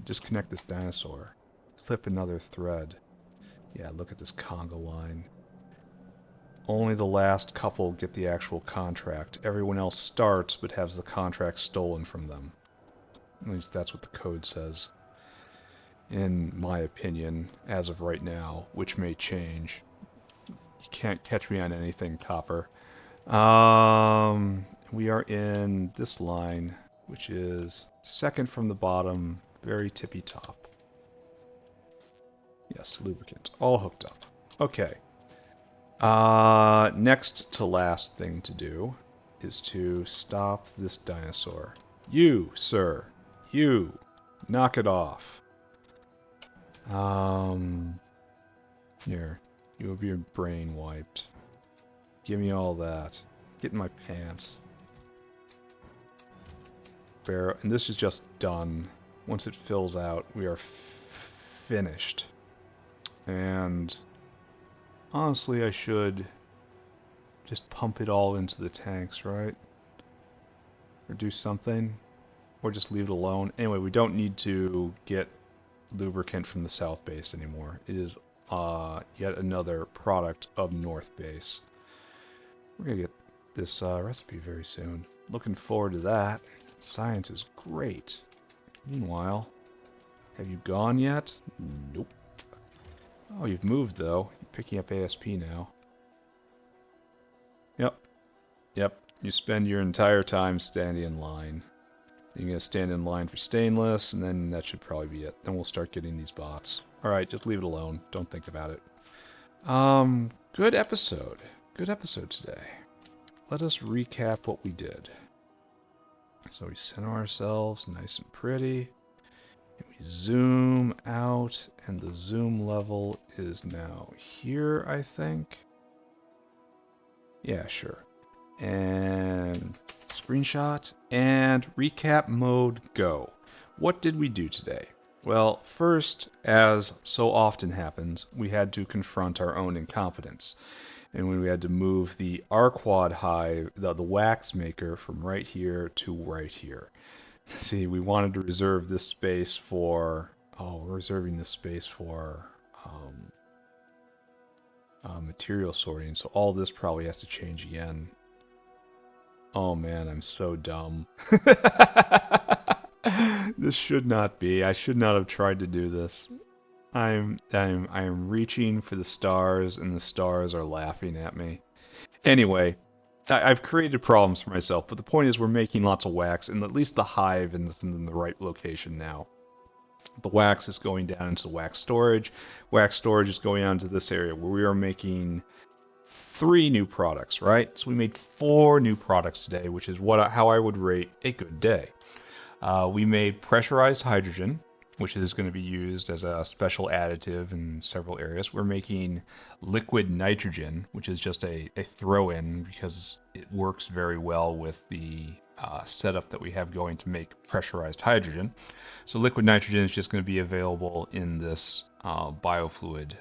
disconnect this dinosaur. Clip another thread. Yeah, look at this Congo line. Only the last couple get the actual contract. Everyone else starts, but has the contract stolen from them. At least that's what the code says. In my opinion, as of right now, which may change. You can't catch me on anything, Copper. We are in this line, which is second from the bottom, very tippy top. Yes, lubricant, all hooked up. Okay. Next to last thing to do is to stop this dinosaur. You, sir, you, knock it off. Here, you have your brain wiped. Give me all that. Get in my pants. Barrel, and this is just done. Once it fills out, we are finished. And honestly, I should just pump it all into the tanks, right? Or do something. Or just leave it alone. Anyway, we don't need to get lubricant from the south base anymore. It is yet another product of north base. We're going to get this recipe very soon. Looking forward to that. Science is great. Meanwhile, have you gone yet? Nope. Oh, you've moved though. You're picking up ASP now. Yep. You spend your entire time standing in line. You're going to stand in line for stainless, and then that should probably be it. Then we'll start getting these bots. Alright, just leave it alone. Don't think about it. Good episode. Good episode today. Let us recap what we did. So we center ourselves nice and pretty. And we zoom out, and the zoom level is now here, I think. Yeah, sure. And screenshot, and recap mode, go. What did we do today? Well, first, as so often happens, we had to confront our own incompetence. And when we had to move the R-Quad hive, the wax maker from right here to right here. See, we wanted to reserve this space for, we're reserving this space for material sorting, so all this probably has to change again. Oh man, I'm so dumb. This should not be. I should not have tried to do this. I'm reaching for the stars, and the stars are laughing at me. Anyway, I've created problems for myself, but the point is we're making lots of wax, and at least the hive is in the right location now. The wax is going down into the wax storage. Wax storage is going down to this area where we are making 3 new products, right? So we made 4 new products today, which is how I would rate a good day. We made pressurized hydrogen, which is going to be used as a special additive in several areas. We're making liquid nitrogen, which is just a throw-in because it works very well with the setup that we have going to make pressurized hydrogen. So liquid nitrogen is just going to be available in this biofluid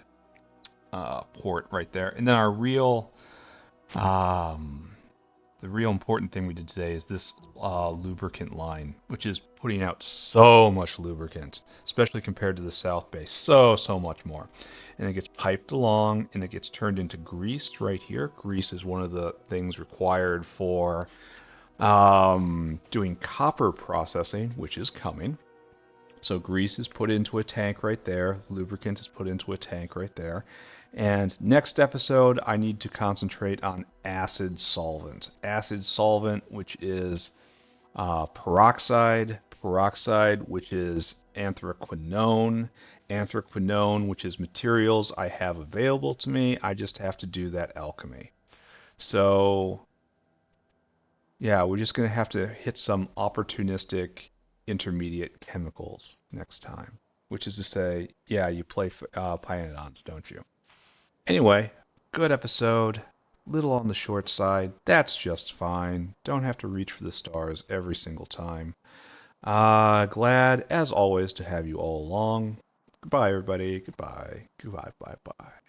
port right there. And then our the real important thing we did today is this lubricant line, which is putting out so much lubricant, especially compared to the South Bay, so much more. And it gets piped along, and it gets turned into grease right here. Grease is one of the things required for doing copper processing, which is coming. So grease is put into a tank right there. Lubricant is put into a tank right there. And next episode, I need to concentrate on acid solvent. Acid solvent, which is peroxide, which is anthraquinone, which is materials I have available to me. I just have to do that alchemy. So yeah, we're just going to have to hit some opportunistic intermediate chemicals next time. Which is to say, yeah, you play Pyanodons, don't you? Anyway, good episode. Little on the short side. That's just fine. Don't have to reach for the stars every single time. Glad, as always, to have you all along. Goodbye, everybody. Goodbye. Goodbye, bye, bye.